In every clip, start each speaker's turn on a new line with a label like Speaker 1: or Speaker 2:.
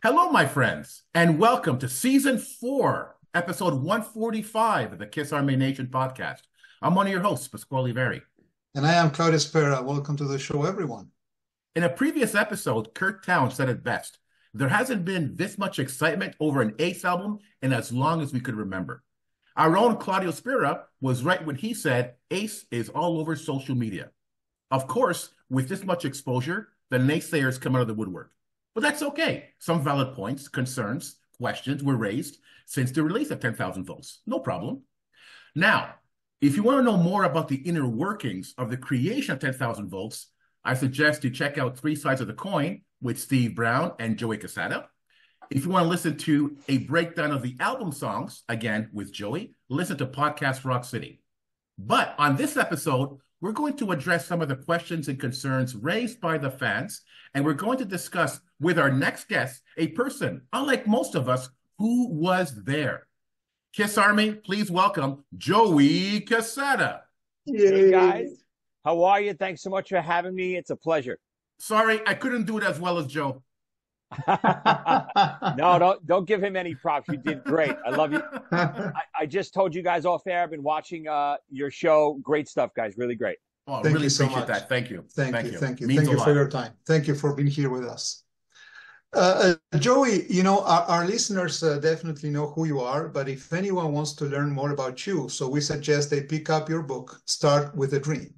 Speaker 1: Hello, my friends, and welcome to Season 4, Episode 145 of the Kiss Army Nation podcast. I'm one of your hosts, Pasquale Veri.
Speaker 2: And I am Claudio Spera. Welcome to the show, everyone.
Speaker 1: In a previous episode, Kurt Towns said it best. There hasn't been this much excitement over an Ace album in as long as we could remember. Our own Claudio Spera was right when he said Ace is all over social media. Of course, with this much exposure, the naysayers come out of the woodwork. But that's okay. Some valid points, concerns, questions were raised since the release of 10,000 Volts. No problem. Now, if you want to know more about the inner workings of the creation of 10,000 Volts, I suggest you check out Three Sides of the Coin with Steve Brown and Joey Cassata. If you want to listen to a breakdown of the album songs, again with Joey, listen to Podcast Rock City. But on this episode, we're going to address some of the questions and concerns raised by the fans, and we're going to discuss with our next guest a person, unlike most of us, who was there. Kiss Army, please welcome Joey Cassata.
Speaker 3: Hey guys, how are you? Thanks so much for having me. It's a pleasure.
Speaker 1: Sorry, I couldn't do it as well as Joe.
Speaker 3: No, don't give him any props. You did great. I love you. I just told you guys off air. I've been watching your show. Great stuff, guys. Really great.
Speaker 1: Oh,
Speaker 2: Thank
Speaker 1: really
Speaker 2: you so
Speaker 1: appreciate
Speaker 2: much.
Speaker 1: that. Thank you.
Speaker 2: Thank you. Thank
Speaker 1: Means
Speaker 2: you for your time. Thank you for being here with us. Joey, our listeners definitely know who you are, but if anyone wants to learn more about you, so we suggest they pick up your book, Start with a Dream.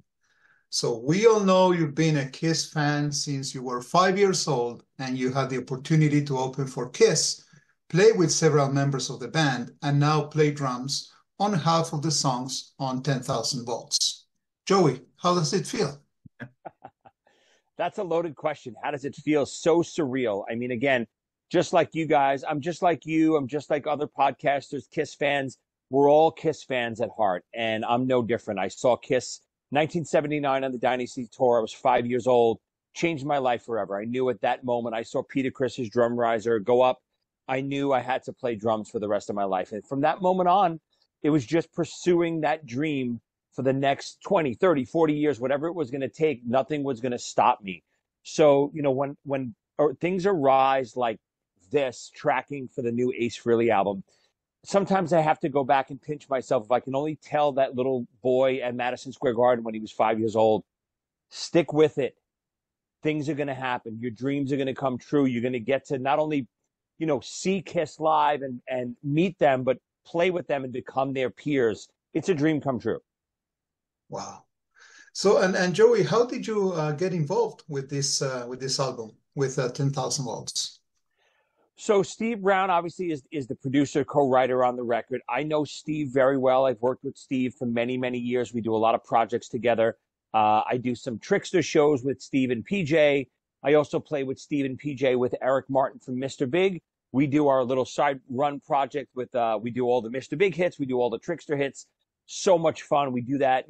Speaker 2: So we all know you've been a Kiss fan since you were 5 years old, and you had the opportunity to open for Kiss, play with several members of the band, and now play drums on half of the songs on 10,000 Volts. Joey, how does it feel?
Speaker 3: That's a loaded question. How does it feel? So surreal. I mean, again, just like you guys, I'm just like you. I'm just like other podcasters, Kiss fans. We're all Kiss fans at heart, and I'm no different. I saw Kiss 1979 on the Dynasty Tour. I was 5 years old. Changed my life forever. I knew at that moment I saw Peter Criss's Drum Riser go up. I knew I had to play drums for the rest of my life. And from that moment on, it was just pursuing that dream for the next 20, 30, 40 years, whatever it was going to take. Nothing was going to stop me. So, when things arise like this, tracking for the new Ace Frehley album, sometimes I have to go back and pinch myself. If I can only tell that little boy at Madison Square Garden when he was 5 years old, stick with it. Things are going to happen. Your dreams are going to come true. You're going to get to not only, see Kiss live and meet them, but play with them and become their peers. It's a dream come true.
Speaker 2: Wow. So, and Joey, how did you get involved with this album, with 10,000 Volts?
Speaker 3: So Steve Brown obviously is the producer, co-writer on the record. I know Steve very well. I've worked with Steve for many, many years. We do a lot of projects together. I do some Trickster shows with Steve and PJ. I also play with Steve and PJ with Eric Martin from Mr. Big. We do our little side run project with, we do all the Mr. Big hits. We do all the Trickster hits. So much fun. We do that,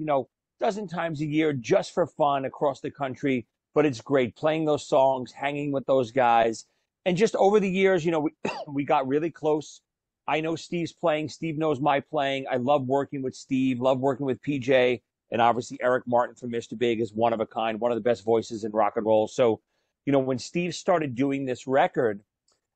Speaker 3: dozen times a year just for fun across the country. But it's great playing those songs, hanging with those guys. And just over the years, we got really close. I know Steve's playing. Steve knows my playing. I love working with Steve, love working with PJ. And obviously Eric Martin from Mr. Big is one of a kind, one of the best voices in rock and roll. So, when Steve started doing this record,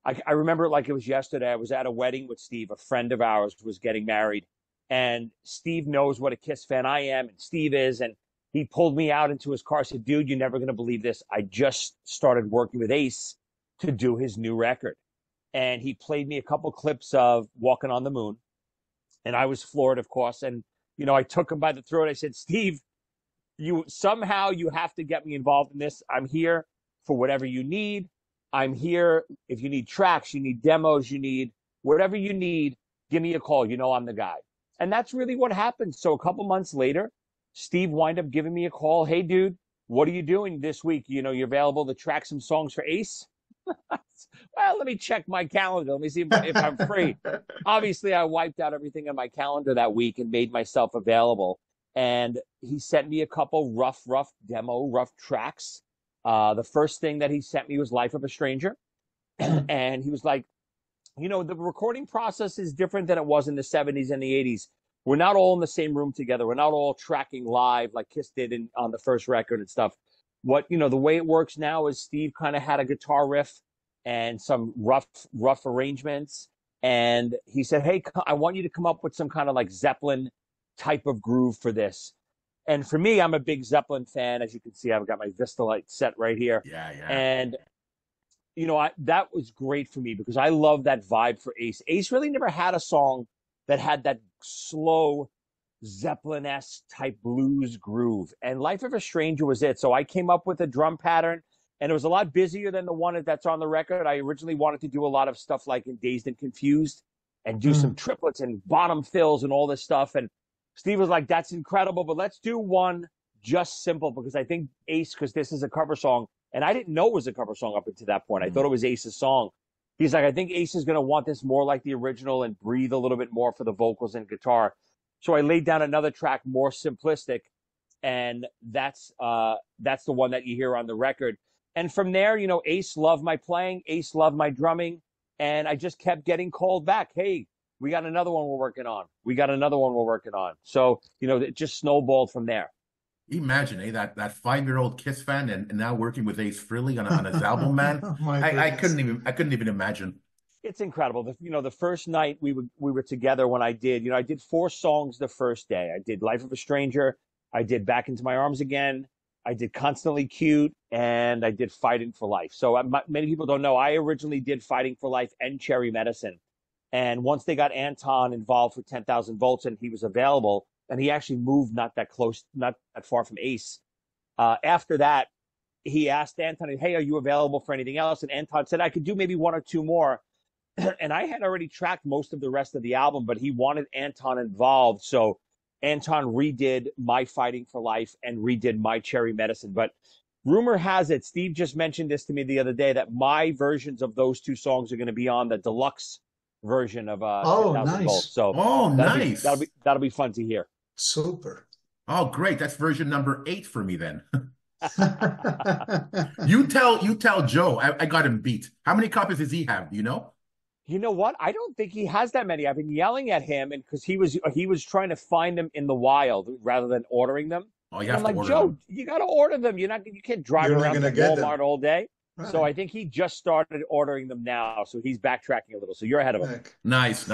Speaker 3: I remember it like it was yesterday. I was at a wedding with Steve. A friend of ours was getting married. And Steve knows what a Kiss fan I am, and Steve is. And he pulled me out into his car, said, dude, you're never going to believe this. I just started working with Ace to do his new record. And he played me a couple clips of Walking on the Moon. And I was floored, of course. And, I took him by the throat. I said, Steve, you have to get me involved in this. I'm here for whatever you need. I'm here. If you need tracks, you need demos, you need whatever you need, give me a call. I'm the guy. And that's really what happened. So a couple months later, Steve wind up giving me a call. Hey, dude, what are you doing this week? You're available to track some songs for Ace? Well, let me check my calendar. Let me see if I'm free. Obviously, I wiped out everything on my calendar that week and made myself available. And he sent me a couple rough tracks. The first thing that he sent me was Life of a Stranger. And he was like, the recording process is different than it was in the 70s and the 80s. We're not all in the same room together. We're not all tracking live like Kiss did on the first record and stuff. The way it works now is Steve kind of had a guitar riff and some rough arrangements. And he said, "Hey, I want you to come up with some kind of like Zeppelin type of groove for this." And for me, I'm a big Zeppelin fan. As you can see, I've got my Vista light set right here.
Speaker 1: Yeah, yeah.
Speaker 3: And that was great for me because I love that vibe for Ace. Ace really never had a song that had that slow Zeppelin-esque type blues groove. And Life of a Stranger was it. So I came up with a drum pattern, and it was a lot busier than the one that's on the record. I originally wanted to do a lot of stuff like in Dazed and Confused and do some triplets and bottom fills and all this stuff. And Steve was like, "That's incredible, but let's do one just simple," because I think Ace, because this is a cover song, and I didn't know it was a cover song up until that point. I thought it was Ace's song. He's like, "I think Ace is going to want this more like the original and breathe a little bit more for the vocals and guitar." So I laid down another track, more simplistic, and that's the one that you hear on the record. And from there, Ace loved my playing, Ace loved my drumming, and I just kept getting called back. "Hey, we got another one we're working on. We got another one we're working on." So, it just snowballed from there.
Speaker 1: Imagine, that 5-year-old Kiss fan and now working with Ace Frehley on his album, man. I couldn't even imagine.
Speaker 3: It's incredible. The first night we were together when I did 4 songs the first day. I did Life of a Stranger, I did Back Into My Arms Again, I did Constantly Cute, and I did Fighting for Life. So many people don't know, I originally did Fighting for Life and Cherry Medicine. And once they got Anton involved for 10,000 Volts and he was available, and he actually moved not that far from Ace. After that, he asked Anton, "Hey, are you available for anything else?" And Anton said, "I could do maybe 1 or 2 more." And I had already tracked most of the rest of the album, but he wanted Anton involved. So Anton redid my Fighting for Life and redid my Cherry Medicine. But rumor has it, Steve just mentioned this to me the other day, that my versions of those 2 songs are going to be on the deluxe version of 10,000
Speaker 2: nice.
Speaker 3: Volts. So
Speaker 1: nice.
Speaker 3: That'll be fun to hear.
Speaker 2: Super.
Speaker 1: Oh, great. That's version number 8 for me then. You tell Joe I got him beat. How many copies does he have? Do you know?
Speaker 3: You know what? I don't think he has that many. I've been yelling at him, and because he was trying to find them in the wild rather than ordering them.
Speaker 1: Oh, you
Speaker 3: And
Speaker 1: have
Speaker 3: I'm
Speaker 1: to
Speaker 3: like,
Speaker 1: order
Speaker 3: "Joe,
Speaker 1: them.
Speaker 3: you got to order them. You can't drive
Speaker 2: You're only
Speaker 3: around to
Speaker 2: gonna get them.
Speaker 3: Walmart all day."
Speaker 2: Right.
Speaker 3: So I think he just started ordering them now. So he's backtracking a little. So you're ahead of him.
Speaker 1: Nice.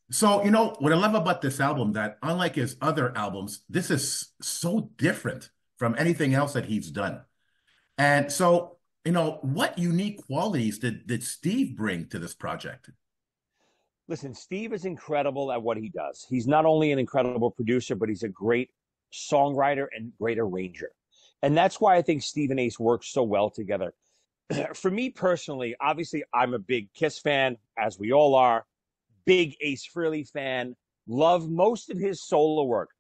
Speaker 1: So, what I love about this album, that unlike his other albums, this is so different from anything else that he's done. And so, what unique qualities did Steve bring to this project?
Speaker 3: Listen, Steve is incredible at what he does. He's not only an incredible producer, but he's a great songwriter and great arranger. And that's why I think Steve and Ace work so well together. For me personally, obviously, I'm a big Kiss fan, as we all are. Big Ace Frehley fan. Love most of his solo work.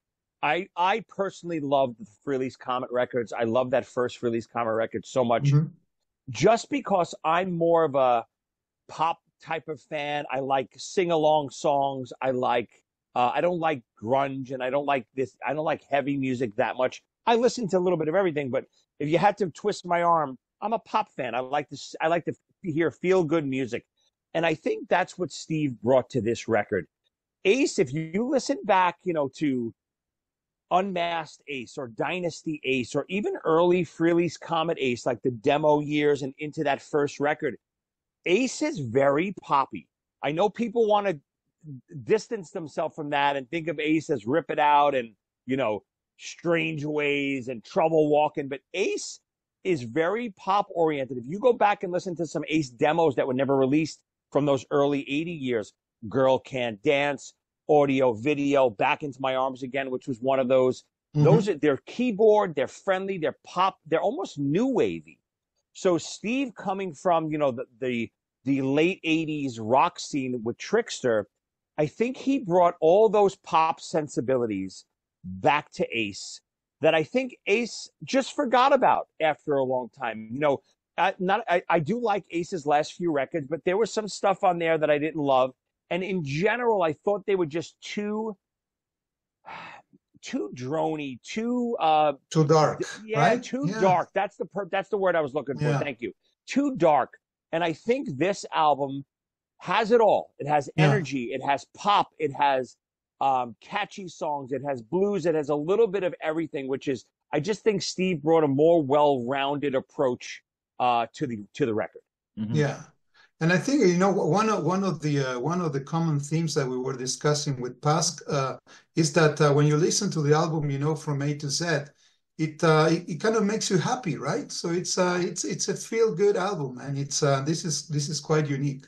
Speaker 3: I personally love the Frehley's Comet records. I love that first Frehley's Comet record so much, just because I'm more of a pop type of fan. I like sing-along songs. I don't like grunge, and I don't like heavy music that much. I listen to a little bit of everything, but if you had to twist my arm, I'm a pop fan. I like to hear feel-good music. And I think that's what Steve brought to this record. Ace, if you listen back, to Unmasked Ace or Dynasty Ace or even early Frehley's Comet Ace, like the demo years and into that first record, Ace is very poppy. I know people want to distance themselves from that and think of Ace as Rip It Out and, Strange Ways and Trouble Walking, but Ace is very pop oriented. If you go back and listen to some Ace demos that were never released from those early 80 years, Girl Can't Dance, Audio Video, Back Into My Arms Again, which was one of those. They're keyboard, they're friendly, they're pop, they're almost new wavy. So Steve, coming from, the late 80s rock scene with Trickster, I think he brought all those pop sensibilities back to Ace that I think Ace just forgot about after a long time. I do like Ace's last few records, but there was some stuff on there that I didn't love. And in general, I thought they were just too droney, too
Speaker 2: dark.
Speaker 3: Yeah,
Speaker 2: right?
Speaker 3: too dark. That's the word I was looking for.
Speaker 2: Yeah.
Speaker 3: Thank you. Too dark. And I think this album has it all. It has energy. It has pop. It has catchy songs. It has blues. It has a little bit of everything, which is, I just think Steve brought a more well-rounded approach to the record.
Speaker 1: Mm-hmm.
Speaker 2: Yeah. And I think, one of the common themes that we were discussing with Pask is that when you listen to the album, from A to Z, it kind of makes you happy, right? So it's a feel good album, and this is quite unique.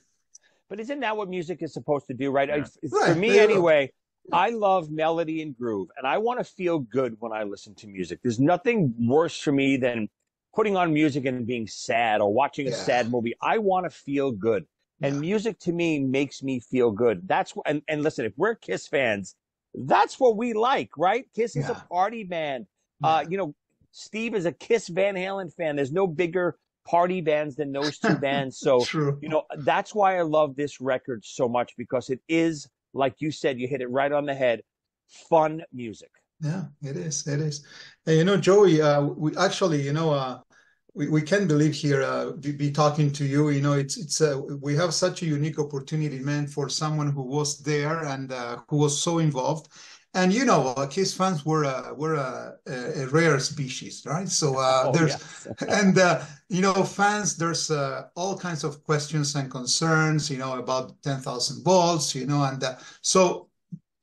Speaker 3: But isn't that what music is supposed to do, right?
Speaker 1: Yeah.
Speaker 3: For
Speaker 2: Right,
Speaker 3: me
Speaker 2: there you go.
Speaker 3: anyway,
Speaker 2: Yeah.
Speaker 3: I love melody and groove, and I want to feel good when I listen to music. There's nothing worse for me than putting on music and being sad or watching a
Speaker 2: Yeah.
Speaker 3: sad movie. I want to feel good. And
Speaker 2: Yeah.
Speaker 3: music to me makes me feel good. That's what, and listen, if we're Kiss fans, that's what we like, right? Kiss is a
Speaker 2: Yeah.
Speaker 3: party band.
Speaker 2: Yeah.
Speaker 3: Steve is a Kiss Van Halen fan. There's no bigger party bands than those two bands. So,
Speaker 2: True.
Speaker 3: that's why I love this record so much, because it is, like you said, you hit it right on the head, fun music.
Speaker 2: Yeah, it is. It is. And Joey, we actually, we can't believe here be talking to you. It's we have such a unique opportunity, man, for someone who was there and who was so involved. And Kiss fans were a rare species, right? So
Speaker 3: Oh,
Speaker 2: there's
Speaker 3: yes.
Speaker 2: and fans. There's all kinds of questions and concerns, about 10,000 volts, and so.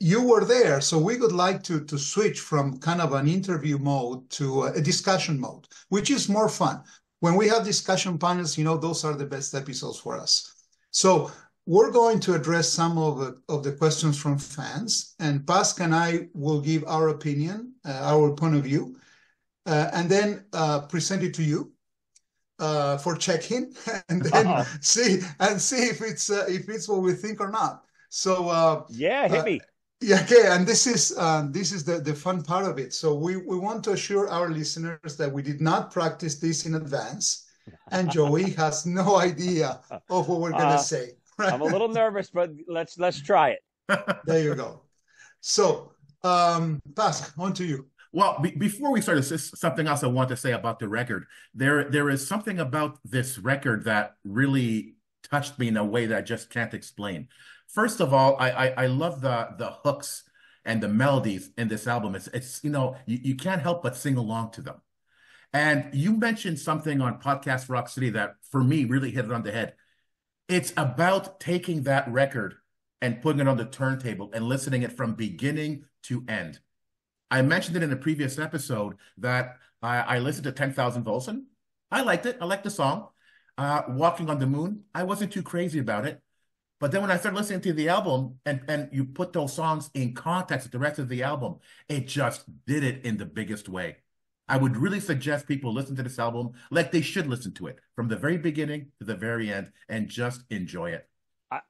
Speaker 2: You were there, so we would like to switch from kind of an interview mode to a discussion mode, which is more fun. When we have discussion panels, those are the best episodes for us. So we're going to address some of the questions from fans, and Pasc and I will give our opinion, our point of view, and then present it to you for check-in, and then see if it's what we think or not. So
Speaker 3: yeah, hit me.
Speaker 2: yeah, okay, and this is the fun part of it. So we want to assure our listeners that we did not practice this in advance, and Joey has no idea of what we're gonna say. Right?
Speaker 3: I'm a little nervous, but let's try it.
Speaker 2: There you go. So, Pas, on to you.
Speaker 1: Well, before we start, something else I want to say about the record. There is something about this record that really touched me in a way that I just can't explain. First of all, I love the hooks and the melodies in this album. It's you can't help but sing along to them. And you mentioned something on Podcast Rock City that for me really hit it on the head. It's about taking that record and putting it on the turntable and listening it from beginning to end. I mentioned it in a previous episode that I listened to 10,000 Volts. I liked it. I liked the song. Walking on the Moon, I wasn't too crazy about it. But then when I started listening to the album and you put those songs in context with the rest of the album, it just did it in the biggest way. I would really suggest people listen to this album like they should listen to it from the very beginning to the very end and just enjoy it.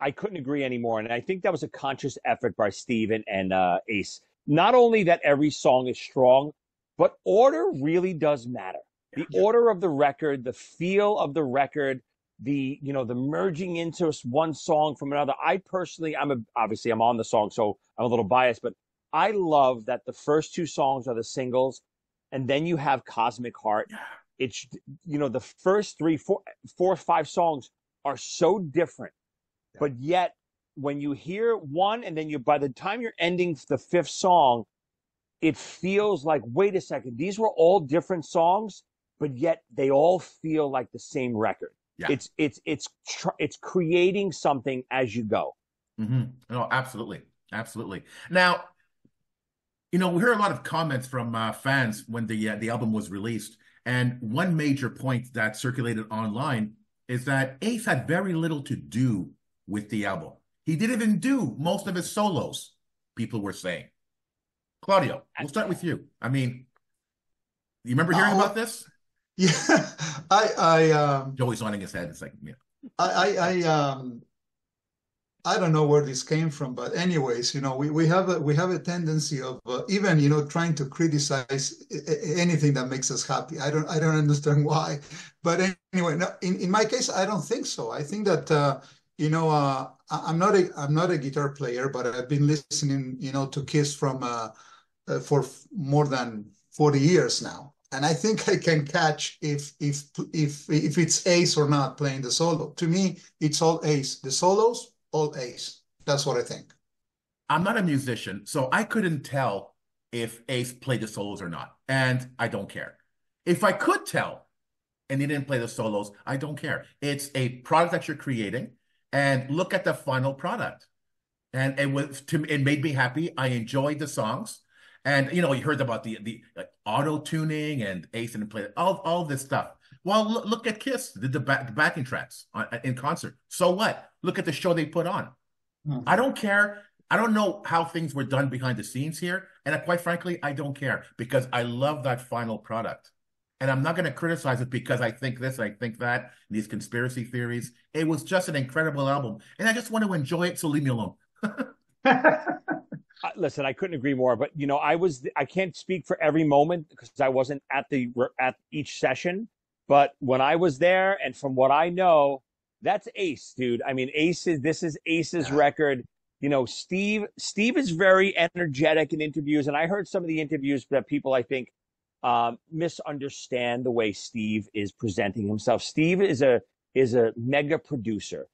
Speaker 3: I couldn't agree anymore. And I think that was a conscious effort by Steve and Ace. Not only that every song is strong, but order really does matter. The order of the record, the feel of the record, the merging into one song from another. I personally, obviously I'm on the song, so I'm a little biased, but I love that the first two songs are the singles, and then you have Cosmic Heart. It's the first three, four, 5 songs are so different, but yet when you hear one and then by the time you're ending the 5th song, it feels like, wait a second, these were all different songs, but yet they all feel like the same record. Yeah. It's creating something as you go.
Speaker 1: Mm-hmm. No, absolutely. Absolutely. Now, we heard a lot of comments from fans when the album was released. And one major point that circulated online is that Ace had very little to do with the album. He didn't even do most of his solos, people were saying. Claudio, we'll start with you. I mean, you remember hearing about this?
Speaker 2: Yeah,
Speaker 1: Joey's nodding his head. It's like,
Speaker 2: I don't know where this came from, but anyways, we have a tendency of even trying to criticize anything that makes us happy. I don't understand why, but anyway, no, in my case, I don't think so. I think that I'm not a guitar player, but I've been listening to Kiss for more than 40 years now. And I think I can catch if it's Ace or not playing the solo. To me, it's all Ace. The solos, all Ace. That's what I think.
Speaker 1: I'm not a musician, so I couldn't tell if Ace played the solos or not. And I don't care. If I could tell, and they didn't play the solos, I don't care. It's a product that you're creating, and look at the final product. And it made me happy. I enjoyed the songs. And you heard about the like, auto tuning and Ace and play all this stuff. Well, look at Kiss, the backing tracks in concert. So what? Look at the show they put on. I don't care. I don't know how things were done behind the scenes here. And quite frankly, I don't care because I love that final product. And I'm not going to criticize it because I think this, I think that, these conspiracy theories. It was just an incredible album. And I just want to enjoy it, so leave me alone.
Speaker 3: Listen, I couldn't agree more. But I can't speak for every moment because I wasn't at each session. But when I was there, and from what I know, that's Ace, dude. I mean, this is Ace's record. Steve is very energetic in interviews, and I heard some of the interviews that people, I think, misunderstand the way Steve is presenting himself. Steve is a mega producer.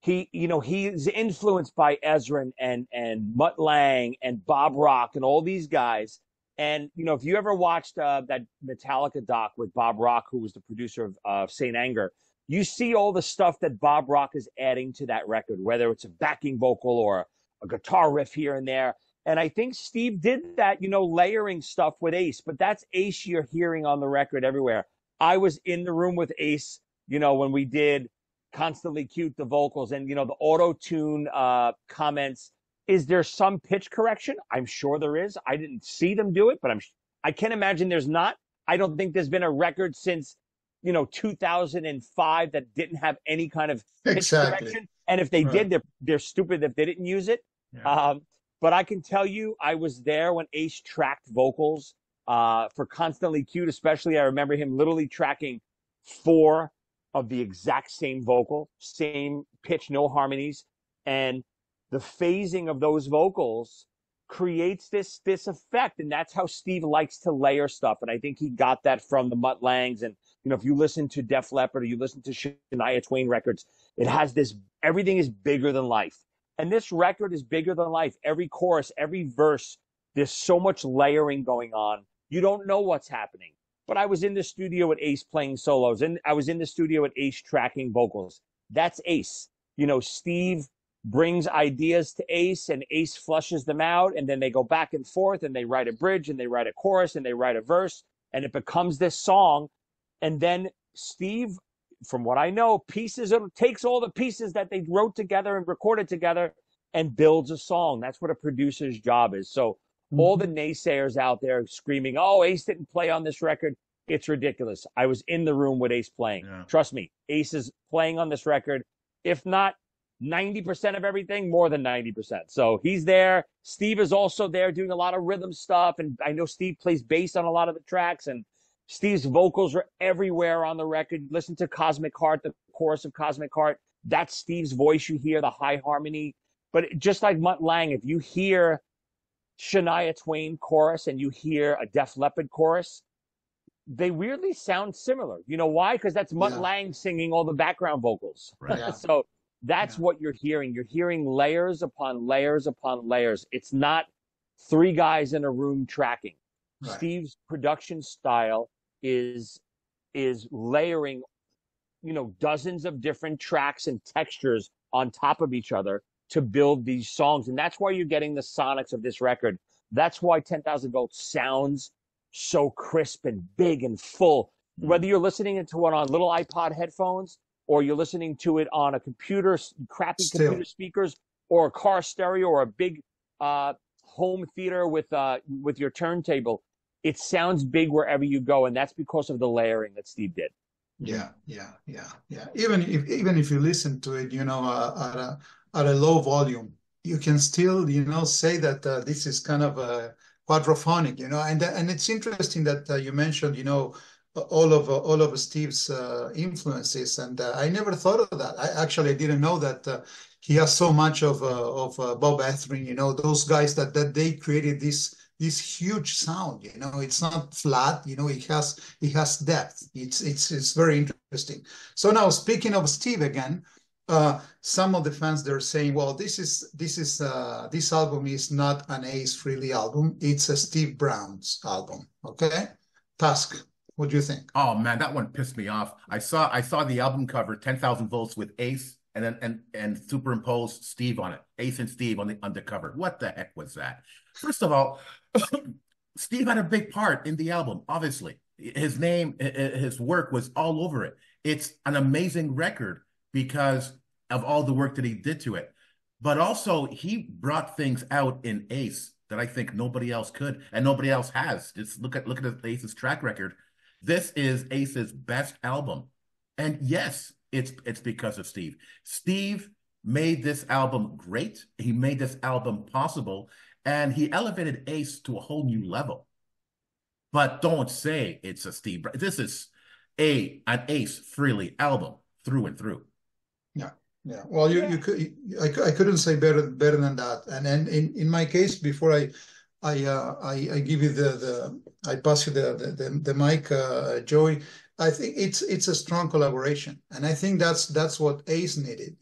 Speaker 3: He's influenced by Ezra and Mutt Lange and Bob Rock and all these guys. And if you ever watched that Metallica doc with Bob Rock, who was the producer of Saint Anger, you see all the stuff that Bob Rock is adding to that record, whether it's a backing vocal or a guitar riff here and there. And I think Steve did that, layering stuff with Ace, but that's Ace you're hearing on the record everywhere. I was in the room with Ace, when we did Constantly Cute, the vocals, and, the auto-tune comments. Is there some pitch correction? I'm sure there is. I didn't see them do it, but I can't imagine there's not. I don't think there's been a record since 2005 that didn't have any kind of pitch correction. And if they did, they're stupid if they didn't use it.
Speaker 1: Yeah.
Speaker 3: But I can tell you, I was there when Ace tracked vocals for Constantly Cute, especially. I remember him literally tracking 4 of the exact same vocal, same pitch, no harmonies. And the phasing of those vocals creates this effect. And that's how Steve likes to layer stuff. And I think he got that from the Mutt Langes. And, if you listen to Def Leppard or you listen to Shania Twain records, it has this, everything is bigger than life. And this record is bigger than life. Every chorus, every verse, there's so much layering going on. You don't know what's happening. But I was in the studio with Ace playing solos, and I was in the studio with Ace tracking vocals. That's Ace. Steve brings ideas to Ace, and Ace flushes them out, and then they go back and forth, and they write a bridge, and they write a chorus, and they write a verse, and it becomes this song. And then Steve, from what I know, takes all the pieces that they wrote together and recorded together and builds a song. That's what a producer's job is. So all the naysayers out there screaming, oh, Ace didn't play on this record, it's ridiculous. I was in the room with Ace playing. Yeah. Trust me, Ace is playing on this record, if not 90% of everything, more than 90%. So he's there. Steve is also there doing a lot of rhythm stuff. And I know Steve plays bass on a lot of the tracks, and Steve's vocals are everywhere on the record. Listen to Cosmic Heart, the chorus of Cosmic Heart. That's Steve's voice. You hear the high harmony. But just like Mutt Lange, if you hear Shania Twain chorus and you hear a Def Leppard chorus, they weirdly sound similar. You know why? Because that's Mutt Lange singing all the background vocals. Right. Yeah. So that's what you're hearing. You're hearing layers upon layers upon layers. It's not 3 guys in a room tracking. Right. Steve's production style is layering, dozens of different tracks and textures on top of each other to build these songs. And that's why you're getting the sonics of this record. That's why 10,000 Volts sounds so crisp and big and full. Whether you're listening to it on little iPod headphones or you're listening to it on a computer, computer speakers, or a car stereo, or a big home theater with your turntable, it sounds big wherever you go, and that's because of the layering that Steve did.
Speaker 2: Yeah. Even if you listen to it, at a low volume, you can still, say that this is kind of a quadraphonic, and it's interesting that you mentioned, all of Steve's influences, and I never thought of that. I didn't know that he has so much of Bob Ezrin, those guys that they created this huge sound. It's not flat. It has depth. It's very interesting. So now, speaking of Steve again, some of the fans, they're saying, well, this album is not an Ace Frehley album. It's a Steve Brown's album. Okay, Tusk. What do you think?
Speaker 1: Oh man, that one pissed me off. I saw the album cover, 10,000 Volts with Ace and then and superimposed Steve on it. Ace and Steve on the cover. What the heck was that? First of all, Steve had a big part in the album, obviously. His name, his work was all over it. It's an amazing record because of all the work that he did to it. But also, he brought things out in Ace that I think nobody else could and nobody else has. Just look at Ace's track record. This is Ace's best album. And yes, it's because of Steve. Steve made this album great. He made this album possible, and he elevated Ace to a whole new level. But don't say it's a Steve. This is an Ace Frehley album through and through.
Speaker 2: Yeah, yeah. Well, you could I couldn't say better than that. And then in my case, before I give you I pass you the mic, Joey. I think it's a strong collaboration, and I think that's what Ace needed.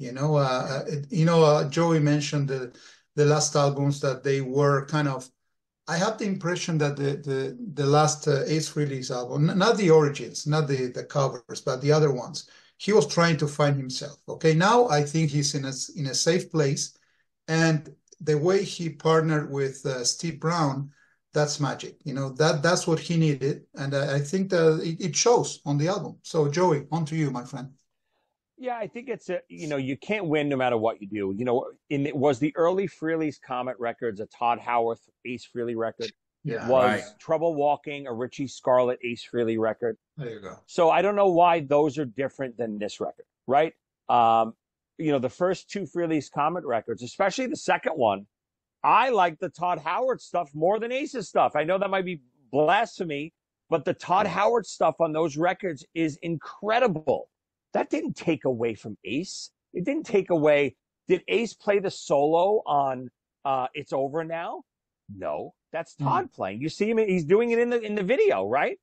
Speaker 2: Joey mentioned the last albums that they were kind of. I have the impression that the last Ace release album, not the Origins, not the covers, but the other ones, he was trying to find himself. Okay, now I think he's in a safe place, and the way he partnered with Steve Brown, that's magic. That's what he needed, and I think that it shows on the album. So Joey, on to you, my friend.
Speaker 3: Yeah, I think you can't win no matter what you do. Was the early Frehley's Comet Records a Todd Howarth Ace Frehley record?
Speaker 2: Yeah,
Speaker 3: Was
Speaker 1: right.
Speaker 3: Trouble Walking a Richie Scarlett Ace Frehley record?
Speaker 2: There you go.
Speaker 3: So I don't know why those are different than this record, right? The first two Frehley's Comet records, especially the second one, I like the Todd Howard stuff more than Ace's stuff. I know that might be blasphemy, but the Todd Howard stuff on those records is incredible. That didn't take away from Ace. It didn't take away. Did Ace play the solo on It's Over Now? No, that's Todd playing. You see him, he's doing it in the video, right?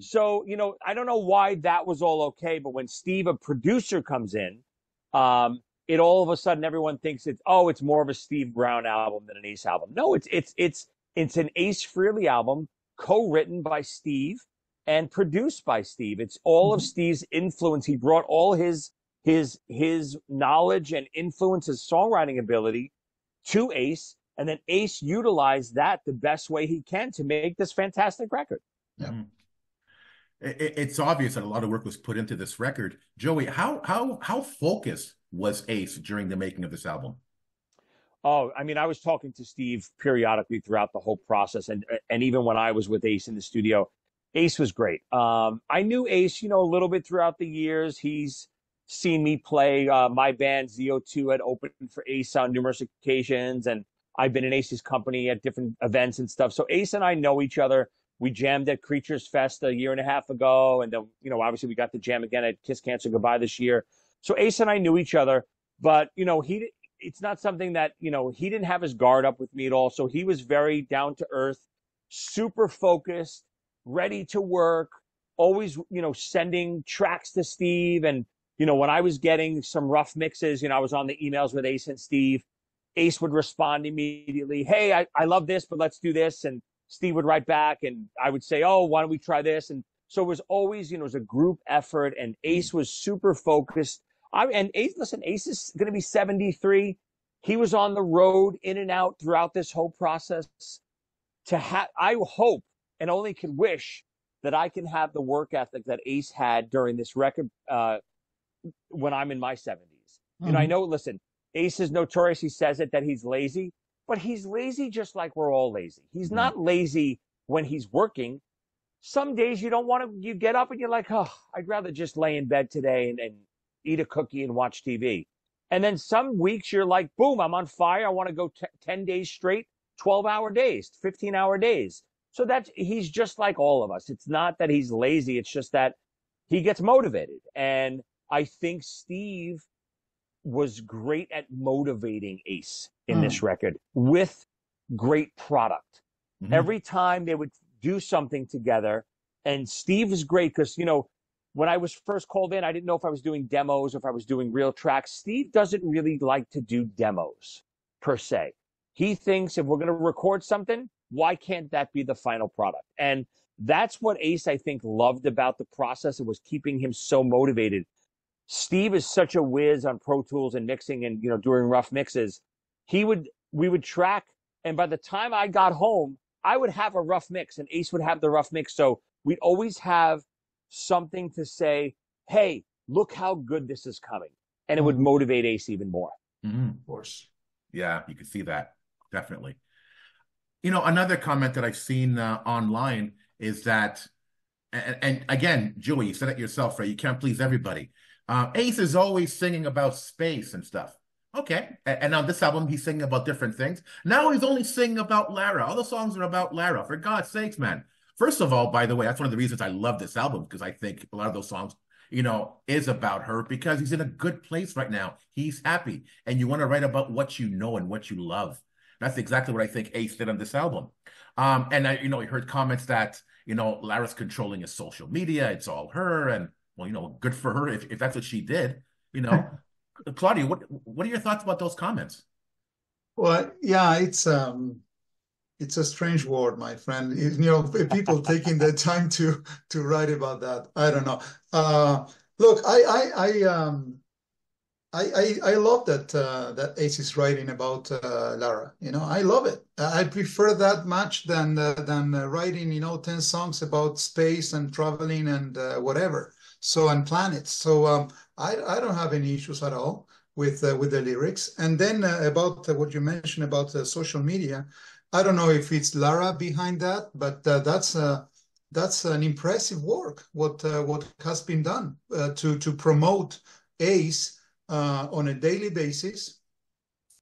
Speaker 3: So, I don't know why that was all okay, but when Steve, a producer, comes in, it all of a sudden everyone thinks it's more of a Steve Brown album than an Ace album. No, it's an Ace Frehley album, co-written by Steve and produced by Steve. It's all of Steve's influence. He brought all his knowledge and influence, his songwriting ability to Ace, and then Ace utilized that the best way he can to make this fantastic record.
Speaker 2: Yeah.
Speaker 1: It's obvious that a lot of work was put into this record. Joey, how focused was Ace during the making of this album?
Speaker 3: Oh, I mean, I was talking to Steve periodically throughout the whole process, and even when I was with Ace in the studio, Ace was great. I knew Ace, a little bit throughout the years. He's seen me play. My band ZO2 had opened for Ace on numerous occasions, and I've been in Ace's company at different events and stuff. So Ace and I know each other. We jammed at Creatures Fest a year and a half ago, and then obviously we got to jam again at Kiss Cancer Goodbye this year. So Ace and I knew each other, but it's not something that he didn't have his guard up with me at all. So he was very down to earth, super focused, ready to work, always sending tracks to Steve. And when I was getting some rough mixes, I was on the emails with Ace and Steve. Ace would respond immediately, "Hey, I love this, but let's do this." And Steve would write back, and I would say, "Oh, why don't we try this?" And so it was always, it was a group effort, and Ace was super focused. Ace is going to be 73. He was on the road, in and out throughout this whole process. I hope and only can wish that I can have the work ethic that Ace had during this record when I'm in my 70s. I know, listen, Ace is notorious. He says it that he's lazy, but he's lazy just like we're all lazy. He's not lazy when he's working. Some days you get up and you're like, oh, I'd rather just lay in bed today and eat a cookie and watch TV. And then some weeks you're like, boom, I'm on fire. I want to go 10 days straight, 12-hour days, 15-hour days. So he's just like all of us. It's not that he's lazy. It's just that he gets motivated. And I think Steve was great at motivating Ace in this record with great product. Every time they would do something together, and Steve is great because, when I was first called in, I didn't know if I was doing demos or if I was doing real tracks. Steve doesn't really like to do demos per se. He thinks if we're going to record something, why can't that be the final product? And That's what Ace, I think, loved about the process. It was keeping him so motivated. Steve is such a whiz on Pro Tools and mixing and, doing rough mixes. We would track, and by the time I got home, I would have a rough mix and Ace would have the rough mix. So we'd always have something to say, hey, look how good this is coming. And it would motivate Ace even more.
Speaker 2: Of course.
Speaker 1: Yeah, you can see that. Definitely. Another comment that I've seen online is that, and again, Joey, you said it yourself, right? You can't please everybody. Ace is always singing about space and stuff. Okay. And on this album, he's singing about different things. Now he's only singing about Lara. All the songs are about Lara. For God's sakes, man. First of all, by the way, that's one of the reasons I love this album, because I think a lot of those songs, is about her, because he's in a good place right now. He's happy. And you want to write about what you know and what you love. That's exactly what I think Ace did on this album. And I heard comments that, Lara's controlling his social media. It's all her. And, well, good for her if that's what she did, Claudio, what are your thoughts about those comments?
Speaker 2: Well, yeah, it's a strange word, my friend. People taking the time to write about that. I don't know. Look, I love that Ace is writing about Lara. I love it. I prefer that much than writing 10 songs about space and traveling and whatever. And planets. So I don't have any issues at all with the lyrics. And then about what you mentioned about social media, I don't know if it's Lara behind that, but that's an impressive work. What has been done to promote Ace on a daily basis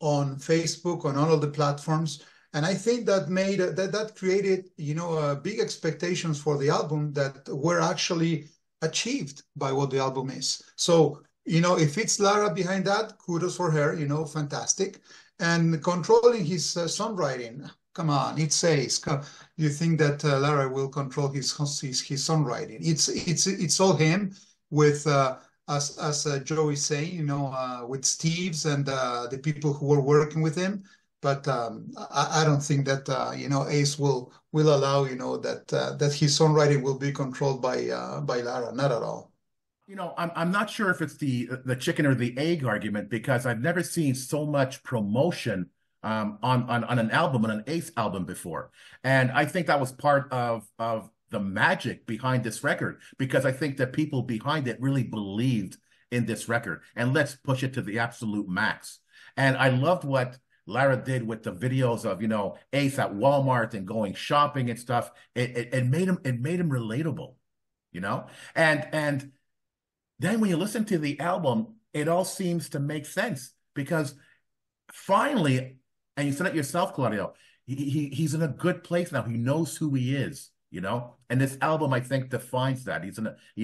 Speaker 2: on Facebook, on all of the platforms. And I think that made that created big expectations for the album that were actually achieved by what the album is. So if it's Lara behind that, kudos for her, fantastic. And controlling his songwriting, come on, it says. You think that Lara will control his songwriting? It's all him with as Joey is saying, with Steve's and the people who were working with him. But I don't think that Ace will allow that his songwriting will be controlled by Lara. Not at all.
Speaker 1: I'm not sure if it's the chicken or the egg argument, because I've never seen so much promotion on an album, on an Ace album before. And I think that was part of the magic behind this record, because I think that people behind it really believed in this record. And let's push it to the absolute max. And I loved what Lara did with the videos of, Ace at Walmart and going shopping and stuff. It made him relatable, and then when you listen to the album, it all seems to make sense, because finally, and you said it yourself, Claudio, he's in a good place now. He knows who he is, and this album, I think, defines that. He's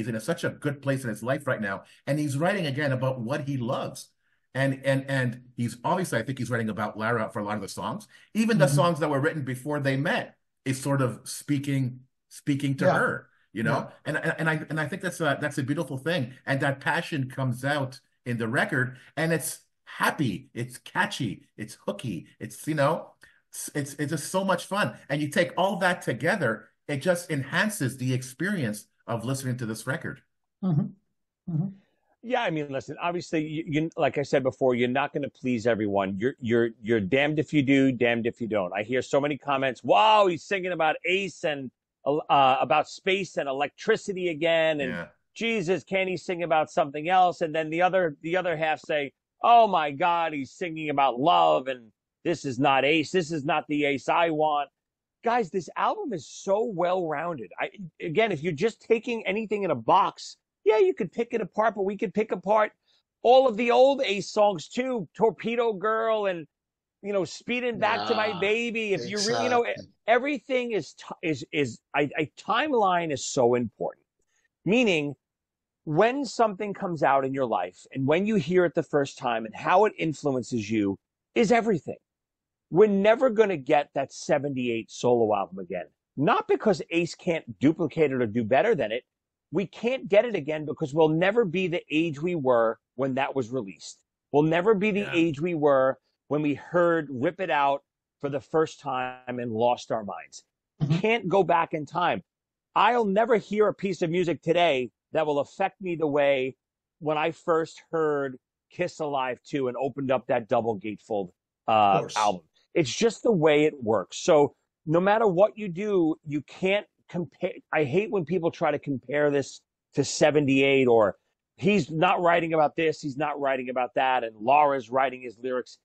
Speaker 1: in such a good place in his life right now, and he's writing again about what he loves. And he's obviously, I think he's writing about Lara for a lot of the songs. Even the songs that were written before they met is sort of speaking to her. And I think that's a beautiful thing, and that passion comes out in the record, and it's happy, it's catchy, it's hooky, it's just so much fun, and you take all that together, it just enhances the experience of listening to this record.
Speaker 3: Yeah, I mean, listen, obviously, you like I said before, you're not going to please everyone. You're damned if you do, damned if you don't. I hear so many comments. Wow, he's singing about Ace and about space and electricity again, and Jesus, can he sing about something else? And then the other half say, oh my God, he's singing about love, and this is not Ace. This is not the Ace I want. Guys, this album is so well-rounded. Again, if you're just taking anything in a box, yeah, you could pick it apart, but we could pick apart all of the old Ace songs too, Torpedo Girl and Speeding Back to My Baby. If
Speaker 2: exactly.
Speaker 3: you really, everything is a timeline is so important. Meaning, when something comes out in your life and when you hear it the first time and how it influences you is everything. We're never going to get that 78 solo album again. Not because Ace can't duplicate it or do better than it. We can't get it again because we'll never be the age we were when that was released. We'll never be the age we were when we heard Rip It Out for the first time and lost our minds. You can't go back in time. I'll never hear a piece of music today that will affect me the way when I first heard Kiss Alive 2 and opened up that double gatefold
Speaker 2: Of course.
Speaker 3: album. It's just the way it works. So no matter what you do, you can't compare. I hate when people try to compare this to 78, or he's not writing about this, he's not writing about that, and Laura's writing his lyrics.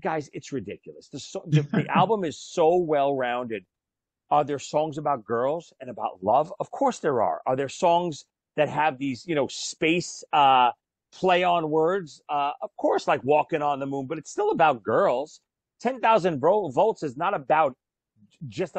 Speaker 3: Guys, it's ridiculous. The album is so well rounded. Are there songs about girls and about love? Of course there are. Are there songs that have these, space play on words? Of course, like Walking on the Moon, but it's still about girls. 10,000 volts is not about just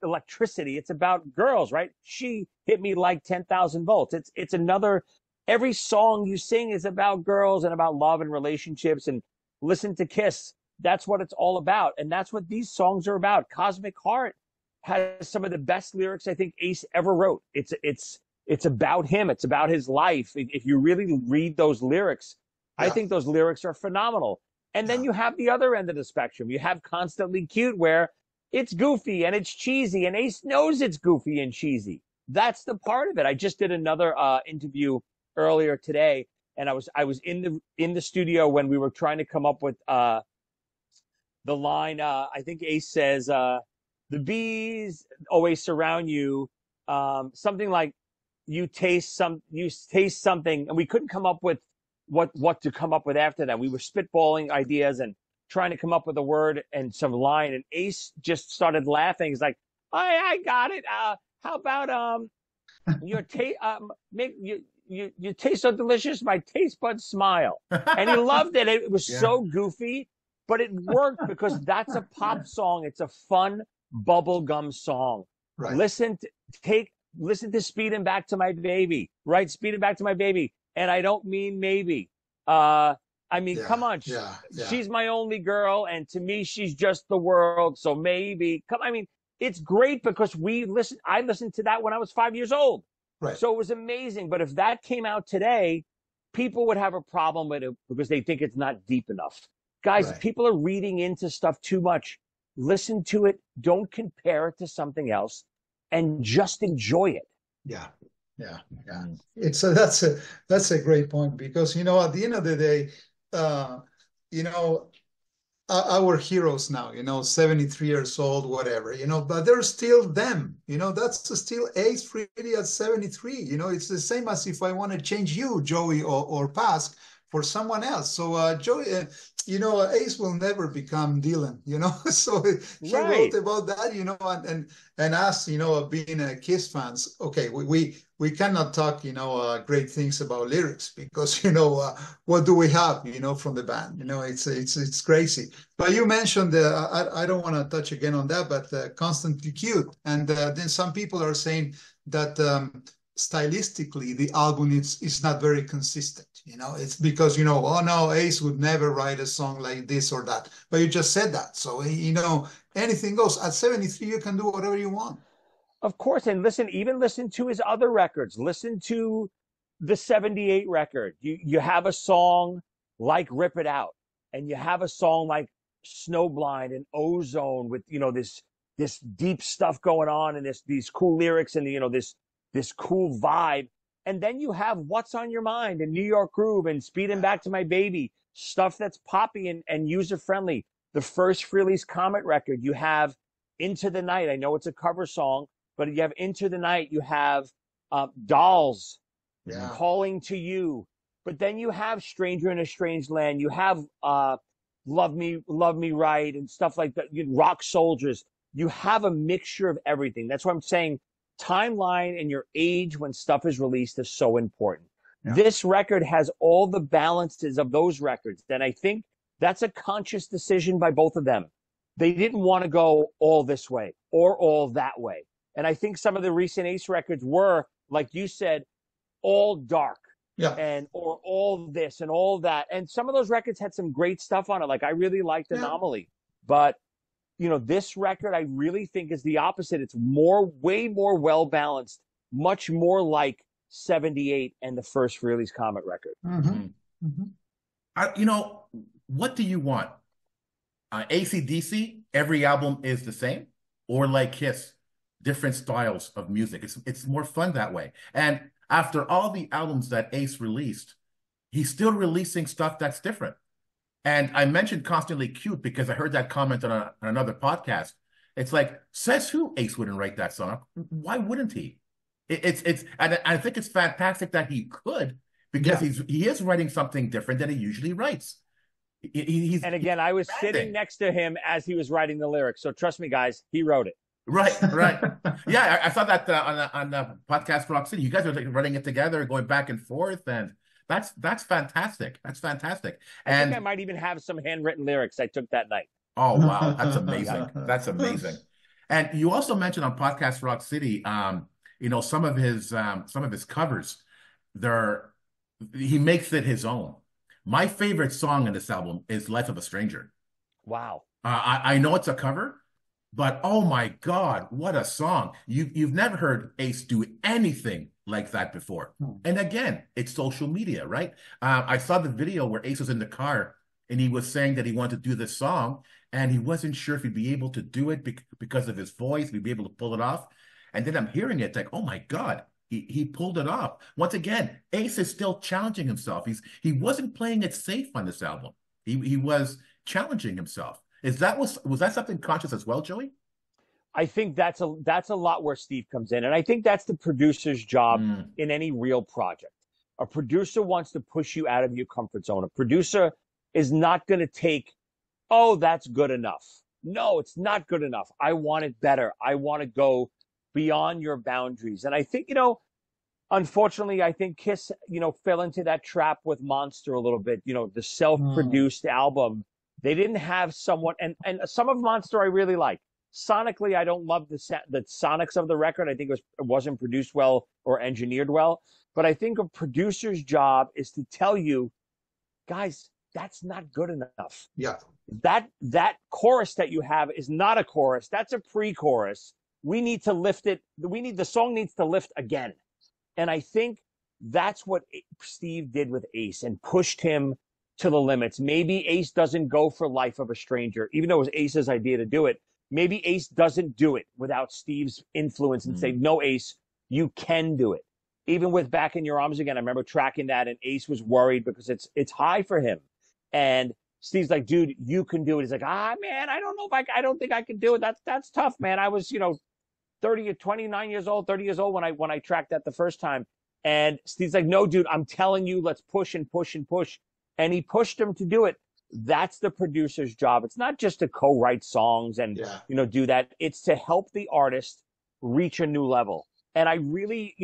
Speaker 3: electricity. It's about girls, right? She hit me like 10,000 volts. It's another, every song you sing is about girls and about love and relationships. And listen to Kiss. That's what it's all about. And that's what these songs are about. Cosmic Heart has some of the best lyrics I think Ace ever wrote. It's about him. It's about his life. If you really read those lyrics, I think those lyrics are phenomenal. And then you have the other end of the spectrum. You have Constantly Cute, where it's goofy and it's cheesy, and Ace knows it's goofy and cheesy. That's the part of it. I just did another interview earlier today, and I was in the studio when we were trying to come up with the line. I think Ace says, "The bees always surround you." Something like you taste something, and we couldn't come up with what to come up with after that. We were spitballing ideas and trying to come up with a word and some line, and Ace just started laughing. He's like, I got it. How about your taste make you taste so delicious, my taste buds smile. And he loved it. It was so goofy, but it worked because that's a pop song. It's a fun bubblegum song.
Speaker 2: Right.
Speaker 3: Listen to Speeding Back to My Baby, right? Speeding Back to My Baby. And I don't mean maybe. I mean, come on. She's my only girl, and to me, she's just the world. So maybe, I mean, it's great because I listened to that when I was 5 years old.
Speaker 2: Right.
Speaker 3: So it was amazing. But if that came out today, people would have a problem with it because they think it's not deep enough. Guys, people are reading into stuff too much. Listen to it. Don't compare it to something else, and just enjoy it.
Speaker 2: Yeah. That's a great point, because at the end of the day, our heroes now, 73 years old, whatever, but they're still them. That's still Ace Frehley at 73. It's the same as if I want to change you, Joey or Pask, for someone else. So Joey, Ace will never become Dylan, so he wrote about that, and us, being Kiss fans, okay, we cannot talk, great things about lyrics, because, what do we have, from the band? It's crazy. But you mentioned, I don't want to touch again on that, but Constantly Cute. And then some people are saying that stylistically, the album is not very consistent. It's because, oh no, Ace would never write a song like this or that. But you just said that. So, anything goes. At 73, you can do whatever you want.
Speaker 3: Of course. And even listen to his other records. Listen to the 78 record. You have a song like Rip It Out, and you have a song like Snowblind and Ozone with, this deep stuff going on, and these cool lyrics, and, this cool vibe. And then you have What's on Your Mind and New York Groove and Speeding Back to My Baby, stuff that's poppy and user-friendly. The first Frehley's Comet record, you have Into the Night. I know it's a cover song, but you have Into the Night. You have Dolls, Calling to You. But then you have Stranger in a Strange Land. You have Love Me Right and stuff like that. Rock Soldiers. You have a mixture of everything. That's what I'm saying. Timeline and your age when stuff is released is so important. This record has all the balances of those records. And I think that's a conscious decision by both of them. They didn't want to go all this way or all that way. And I think some of the recent Ace records were, like you said, all dark. Or all this and all that. And some of those records had some great stuff on it. Like I really liked Anomaly. But this record, I really think, is the opposite. It's way more well-balanced, much more like 78 and the first Frehley's Comet record.
Speaker 2: Mm-hmm. Mm-hmm.
Speaker 1: What do you want? AC/DC, every album is the same? Or like Kiss, different styles of music. It's more fun that way. And after all the albums that Ace released, he's still releasing stuff that's different. And I mentioned Constantly Cute because I heard that comment on another podcast. It's like, says who Ace wouldn't write that song? Why wouldn't he? And I think it's fantastic that he could because
Speaker 2: Yeah.
Speaker 1: he is writing something different than he usually writes.
Speaker 3: And again, I was sitting next to him as he was writing the lyrics. So trust me, guys, he wrote it.
Speaker 1: Right, right. Yeah, I saw that on the podcast Rock City. You guys are like running it together, going back and forth, and that's fantastic. That's fantastic.
Speaker 3: I think I might even have some handwritten lyrics I took that night.
Speaker 1: Oh wow, that's amazing. That's amazing. And you also mentioned on podcast Rock City, some of his covers. He makes it his own. My favorite song in this album is "Life of a Stranger."
Speaker 3: Wow.
Speaker 1: I know it's a cover, but oh my God, what a song. You've never heard Ace do anything like that before. And again, it's social media, right? I saw the video where Ace was in the car and he was saying that he wanted to do this song and he wasn't sure if he'd be able to do it because of his voice, he'd be able to pull it off. And then I'm hearing it like, oh my God, he pulled it off. Once again, Ace is still challenging himself. He wasn't playing it safe on this album. He was challenging himself. Was that something conscious as well, Joey?
Speaker 3: I think that's a lot where Steve comes in. And I think that's the producer's job in any real project. A producer wants to push you out of your comfort zone. A producer is not going to take, oh, that's good enough. No, it's not good enough. I want it better. I want to go beyond your boundaries. And I think, unfortunately, I think Kiss, fell into that trap with Monster a little bit. The self-produced album. They didn't have someone, and some of Monster I really like. Sonically, I don't love the sonics of the record. I think it wasn't produced well or engineered well. But I think a producer's job is to tell you, guys, that's not good enough.
Speaker 2: Yeah.
Speaker 3: That chorus that you have is not a chorus. That's a pre-chorus. We need to lift it. The song needs to lift again. And I think that's what Steve did with Ace and pushed him to the limits. Maybe Ace doesn't go for Life of a Stranger, even though it was Ace's idea to do it. Maybe Ace doesn't do it without Steve's influence and say, no, Ace, you can do it. Even with Back in Your Arms Again, I remember tracking that and Ace was worried because it's high for him. And Steve's like, dude, you can do it. He's like, man, I don't know if I don't think I can do it. That's tough, man. I was, 29 years old, 30 years old when I tracked that the first time. And Steve's like, no, dude, I'm telling you, let's push and push and push. And he pushed him to do it. That's the producer's job. It's not just to co-write songs and, do that. It's to help the artist reach a new level. And I really,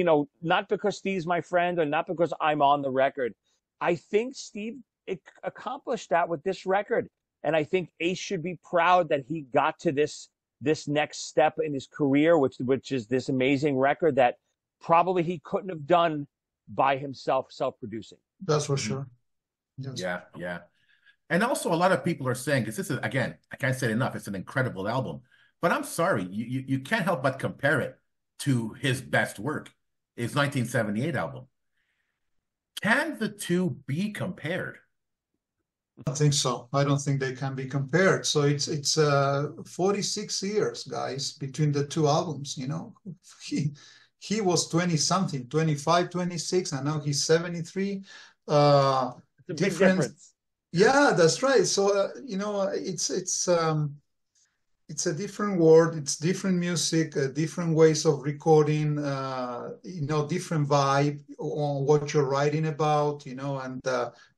Speaker 3: not because Steve's my friend or not because I'm on the record. I think Steve accomplished that with this record. And I think Ace should be proud that he got to this next step in his career, which is this amazing record that probably he couldn't have done by himself, self-producing.
Speaker 2: That's for sure.
Speaker 1: Yes. Yeah, yeah. And also a lot of people are saying, because this is, again, I can't say it enough, it's an incredible album. But I'm sorry, you can't help but compare it to his best work, his 1978 album. Can the two be compared?
Speaker 2: I think so. I don't think they can be compared. So it's 46 years, guys, between the two albums, He was 20 something, 25, 26, and now he's 73.
Speaker 3: It's a big difference.
Speaker 2: Yeah, that's right. So it's a different world. It's different music, different ways of recording. Different vibe on what you're writing about. And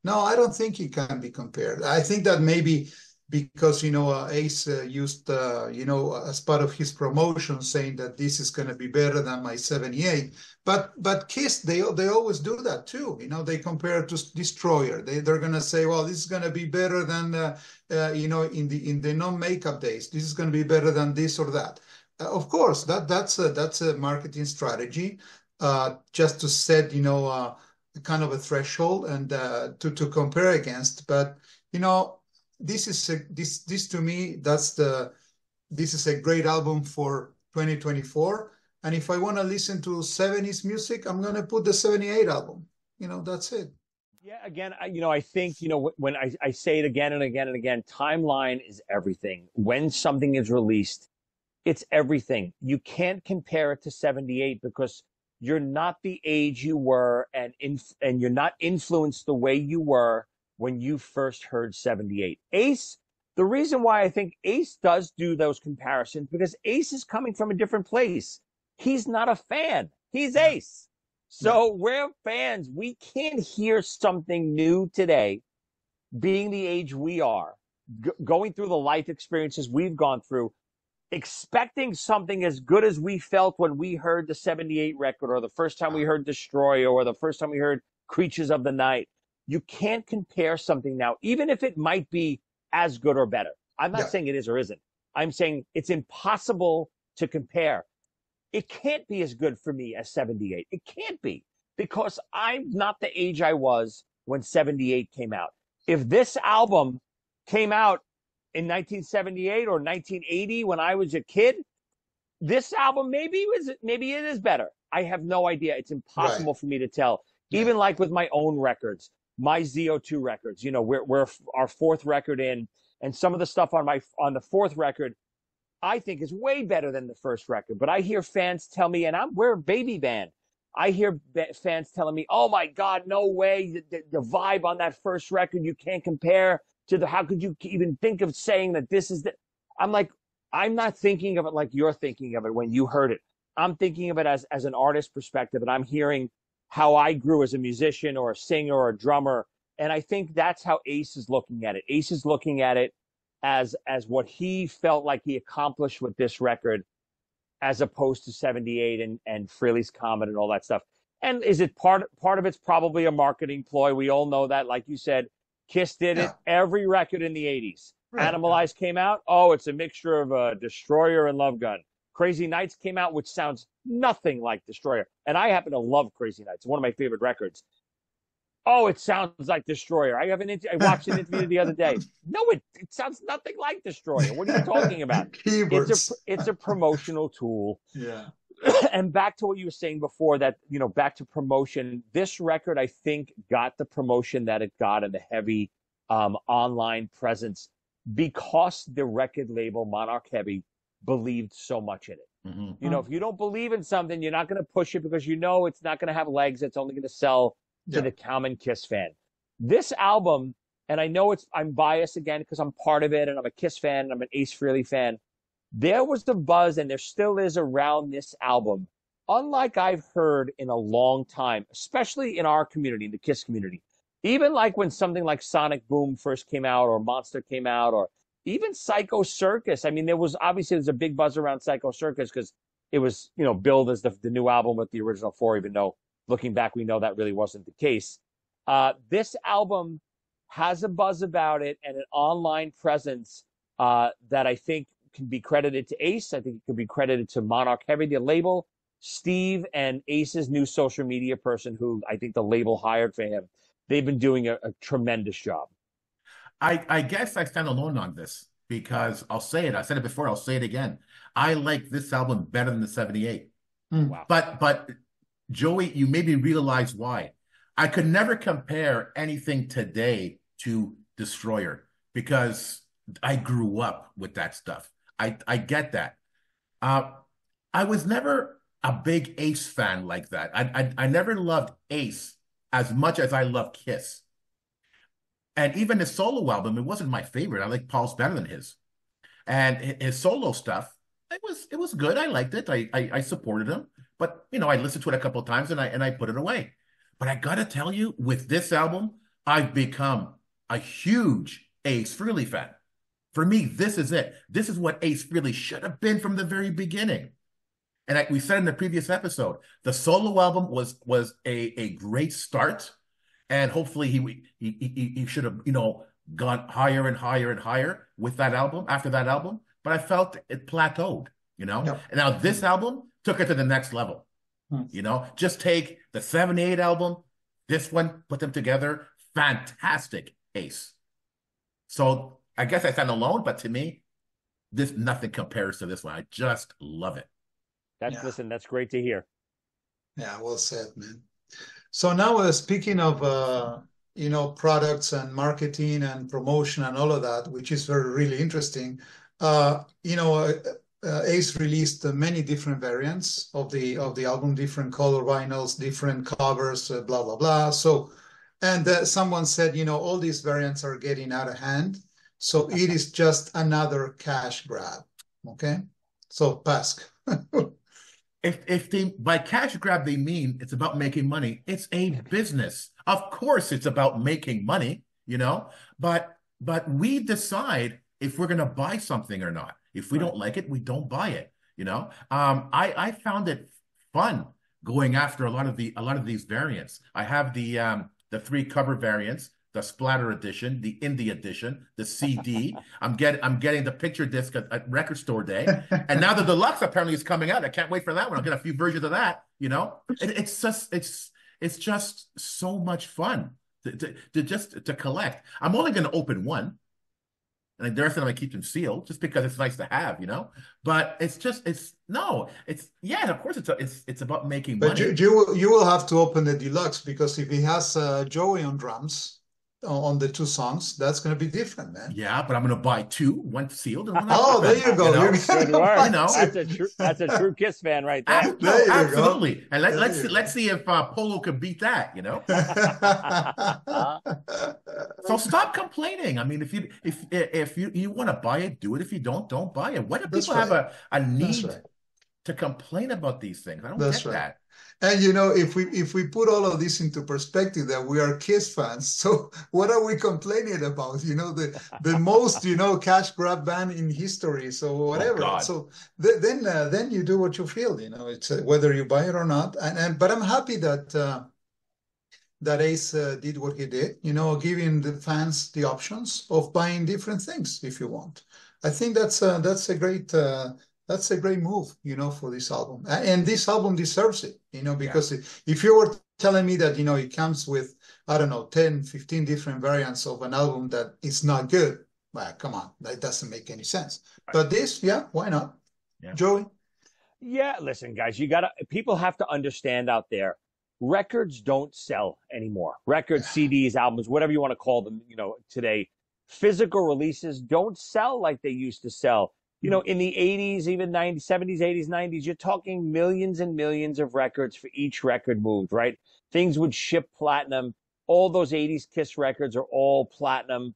Speaker 2: no, I don't think it can be compared. I think that maybe because Ace used as part of his promotion saying that this is going to be better than my 78. But Kiss, they always do that too. They compare it to Destroyer. They're going to say, well, this is going to be better than in the non-makeup days. This is going to be better than this or that. Of course, that's a marketing strategy, just to set kind of a threshold and to compare against. But this to me, this is a great album for 2024. And if I want to listen to 70s music, I'm going to put the 78 album. That's it.
Speaker 3: Yeah, again, I think, when I say it again and again and again, timeline is everything. When something is released, It's everything. You can't compare it to 78 because you're not the age you were and you're not influenced the way you were when you first heard 78. Ace, the reason why I think Ace does do those comparisons because Ace is coming from a different place. He's not a fan. He's
Speaker 2: Yeah.
Speaker 3: Ace. So we're fans. We can't hear something new today, being the age we are, going through the life experiences we've gone through, expecting something as good as we felt when we heard the 78 record or the first time we heard Destroyer or the first time we heard Creatures of the Night. You can't compare something now, even if it might be as good or better. I'm not saying it is or isn't. I'm saying it's impossible to compare. It can't be as good for me as 78. It can't be because I'm not the age I was when 78 came out. If this album came out in 1978 or 1980 when I was a kid, this album maybe it is better. I have no idea. It's impossible for me to tell. Even like with my own records, my ZO2 records, we're our fourth record in, and some of the stuff on the fourth record I think is way better than the first record. But I hear fans tell me, and we're a baby band. I hear fans telling me, "Oh my God, no way! The vibe on that first record you can't compare to the. How could you even think of saying that this is the?" I'm like, I'm not thinking of it like you're thinking of it when you heard it. I'm thinking of it as an artist perspective, and I'm hearing how I grew as a musician or a singer or a drummer, and I think that's how Ace is looking at it. Ace is looking at it as what he felt like he accomplished with this record, as opposed to 78 and Frehley's Comet and all that stuff. And is it part of it's probably a marketing ploy? We all know that. Like you said, Kiss did it every record in the 80s. Animalize came out. Oh, it's a mixture of Destroyer and Love Gun. Crazy Nights came out, which sounds nothing like Destroyer. And I happen to love Crazy Nights. It's one of my favorite records. Oh, it sounds like Destroyer. I watched an interview the other day. No, it sounds nothing like Destroyer. What are you talking about? It's a promotional tool.
Speaker 2: Yeah.
Speaker 3: And back to what you were saying before, that, back to promotion, this record, I think, got the promotion that it got and the heavy online presence because the record label, Monarch Heavy, believed so much in it.
Speaker 1: Mm-hmm.
Speaker 3: If you don't believe in something, you're not going to push it because it's not going to have legs. It's only going to sell to the common Kiss fan. This album, and I know I'm biased again because I'm part of it and I'm a Kiss fan and I'm an Ace Frehley fan. There was the buzz, and there still is, around this album, unlike I've heard in a long time, especially in our community, in the Kiss community. Even like when something like Sonic Boom first came out, or Monster came out, or even Psycho Circus. I mean, there's a big buzz around Psycho Circus because it was, billed as the new album with the original four, even though looking back, we know that really wasn't the case. This album has a buzz about it and an online presence that I think can be credited to Ace. I think it could be credited to Monarch Heavy, the label, Steve, and Ace's new social media person, who I think the label hired for him. They've been doing a tremendous job.
Speaker 1: I guess I stand alone on this because I'll say it. I said it before. I'll say it again. I like this album better than the 78.
Speaker 3: Wow.
Speaker 1: But Joey, you made me realize why. I could never compare anything today to Destroyer because I grew up with that stuff. I get that. I was never a big Ace fan like that. I never loved Ace as much as I love Kiss. And even his solo album, it wasn't my favorite. I like Paul's better than his. And his solo stuff, it was good. I liked it. I supported him. But I listened to it a couple of times and I put it away. But I gotta tell you, with this album, I've become a huge Ace Frehley fan. For me, this is it. This is what Ace Frehley should have been from the very beginning. And we said in the previous episode, the solo album was a great start, and hopefully he should have gone higher and higher and higher with that album after that album. But I felt it plateaued, And now this album took it to the next level. Just take the 78 album, this one, put them together, fantastic Ace. So I guess I stand alone, but to me, nothing compares to this one. I just love it.
Speaker 3: Listen, that's great to hear.
Speaker 2: Yeah, well said, man. So now, speaking of products and marketing and promotion and all of that, which is really interesting. Ace released many different variants of the album, different color vinyls, different covers, blah blah blah. So, and someone said, all these variants are getting out of hand, so it is just another cash grab. Okay, so Pask.
Speaker 1: If they by cash grab they mean it's about making money, it's a business. Of course, it's about making money, but we decide if we're going to buy something or not. If we don't like it, we don't buy it. I found it fun going after a lot of these variants. I have the three cover variants, the splatter edition, the indie edition, the CD. I'm getting the picture disc at Record Store Day, and now the deluxe apparently is coming out. I can't wait for that one. I'll get a few versions of that. It's just so much fun to collect. I'm only going to open one, and the rest of them I keep them sealed just because it's nice to have. But yeah, of course it's about making
Speaker 2: But
Speaker 1: money.
Speaker 2: you will have to open the deluxe, because if he has Joey on drums on the two songs, that's going to be different, man.
Speaker 1: Yeah, but I'm going to buy two, one sealed and one
Speaker 2: Oh,
Speaker 1: unopened.
Speaker 2: there you go.
Speaker 3: Good work.
Speaker 1: You know?
Speaker 3: That's a true Kiss fan right there.
Speaker 1: Absolutely. And let's see if Polo can beat that. So stop complaining. I mean, if you want to buy it, do it. If you don't buy it. Why do people have a need to complain about these things? I don't get that.
Speaker 2: And if we put all of this into perspective, that we are Kiss fans, so what are we complaining about? The most cash grab band in history. So whatever.
Speaker 1: Oh,
Speaker 2: so then you do what you feel. It's whether you buy it or not. But I'm happy that Ace did what he did. Giving the fans the options of buying different things if you want. I think that's a great. That's a great move, for this album. And this album deserves it, because if you were telling me that, it comes with, I don't know, 10, 15 different variants of an album that is not good, well, come on, that doesn't make any sense. Right. But this, why not? Yeah. Joey?
Speaker 3: Yeah, listen, guys, people have to understand out there, records don't sell anymore. Records, CDs, albums, whatever you want to call them, today. Physical releases don't sell like they used to sell. In the 80s, even 90s, 70s, 80s, 90s, you're talking millions and millions of records for each record moved, right? Things would ship platinum. All those 80s Kiss records are all platinum.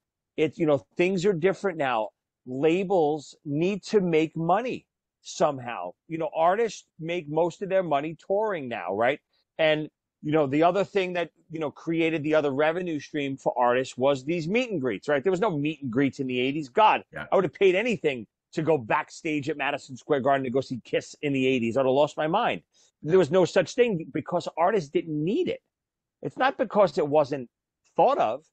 Speaker 3: Things are different now. Labels need to make money somehow. Artists make most of their money touring now, right? And, the other thing that, created the other revenue stream for artists was these meet and greets, right? There was no meet and greets in the 80s. God, I would have paid anything to go backstage at Madison Square Garden to go see Kiss in the 80s. I'd have lost my mind. There was no such thing because artists didn't need it. It's not because it wasn't thought of.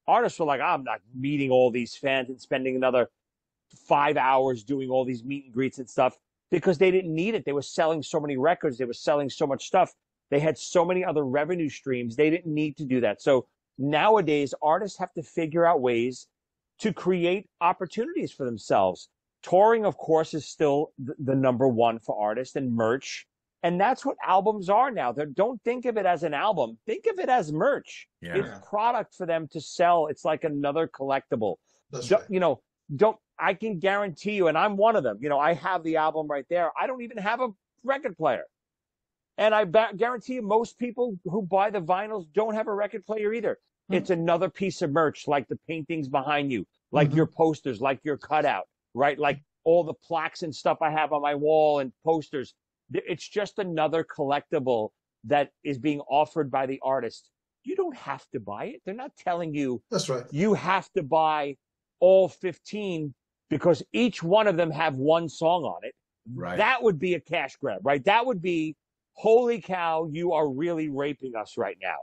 Speaker 3: Artists were like, I'm not meeting all these fans and spending another 5 hours doing all these meet and greets and stuff, because they didn't need it. They were selling so many records. They were selling so much stuff. They had so many other revenue streams. They didn't need to do that. So nowadays, artists have to figure out ways to create opportunities for themselves. Touring, of course, is still the number one for artists, and merch. And that's what albums are now. Don't think of it as an album. Think of it as merch. Yeah. It's product for them to sell. It's like another collectible.
Speaker 2: That's right.
Speaker 3: I can guarantee you, and I'm one of them. I have the album right there. I don't even have a record player. And I guarantee you most people who buy the vinyls don't have a record player either. Mm-hmm. It's another piece of merch, like the paintings behind you, like your posters, like your cutout. Right? Like all the plaques and stuff I have on my wall and posters. It's just another collectible that is being offered by the artist. You don't have to buy it. They're not telling you.
Speaker 2: That's right.
Speaker 3: You have to buy all 15 because each one of them have one song on it. Right. That would be a cash grab, right? That would be, holy cow, you are really raping us right now.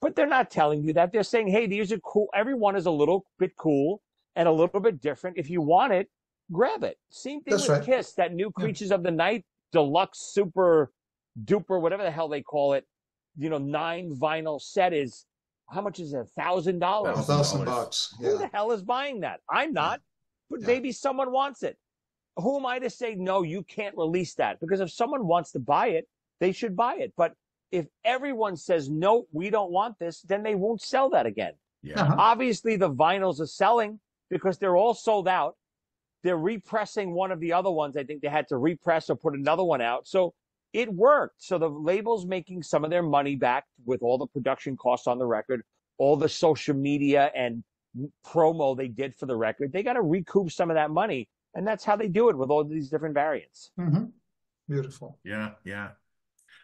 Speaker 3: But they're not telling you that. They're saying, hey, these are cool. Everyone is a little bit cool and a little bit different. If you want it, grab it. Same thing with Kiss. That new Creatures of the Night deluxe super duper, whatever the hell they call it, 9 vinyl set is, how much is it? $1,000.
Speaker 2: $1,000. Yeah.
Speaker 3: Who the hell is buying that? I'm not, but maybe someone wants it. Who am I to say, no, you can't release that? Because if someone wants to buy it, they should buy it. But if everyone says, no, we don't want this, then they won't sell that again. Yeah. Obviously, the vinyls are selling because they're all sold out. they're repressing one of the other ones. I think they had to repress or put another one out. So it worked. So the label's making some of their money back with all the production costs on the record, all the social media and promo they did for the record. They got to recoup some of that money. And that's how they do it with all these different variants.
Speaker 2: Mm-hmm. Beautiful.
Speaker 1: Yeah, yeah.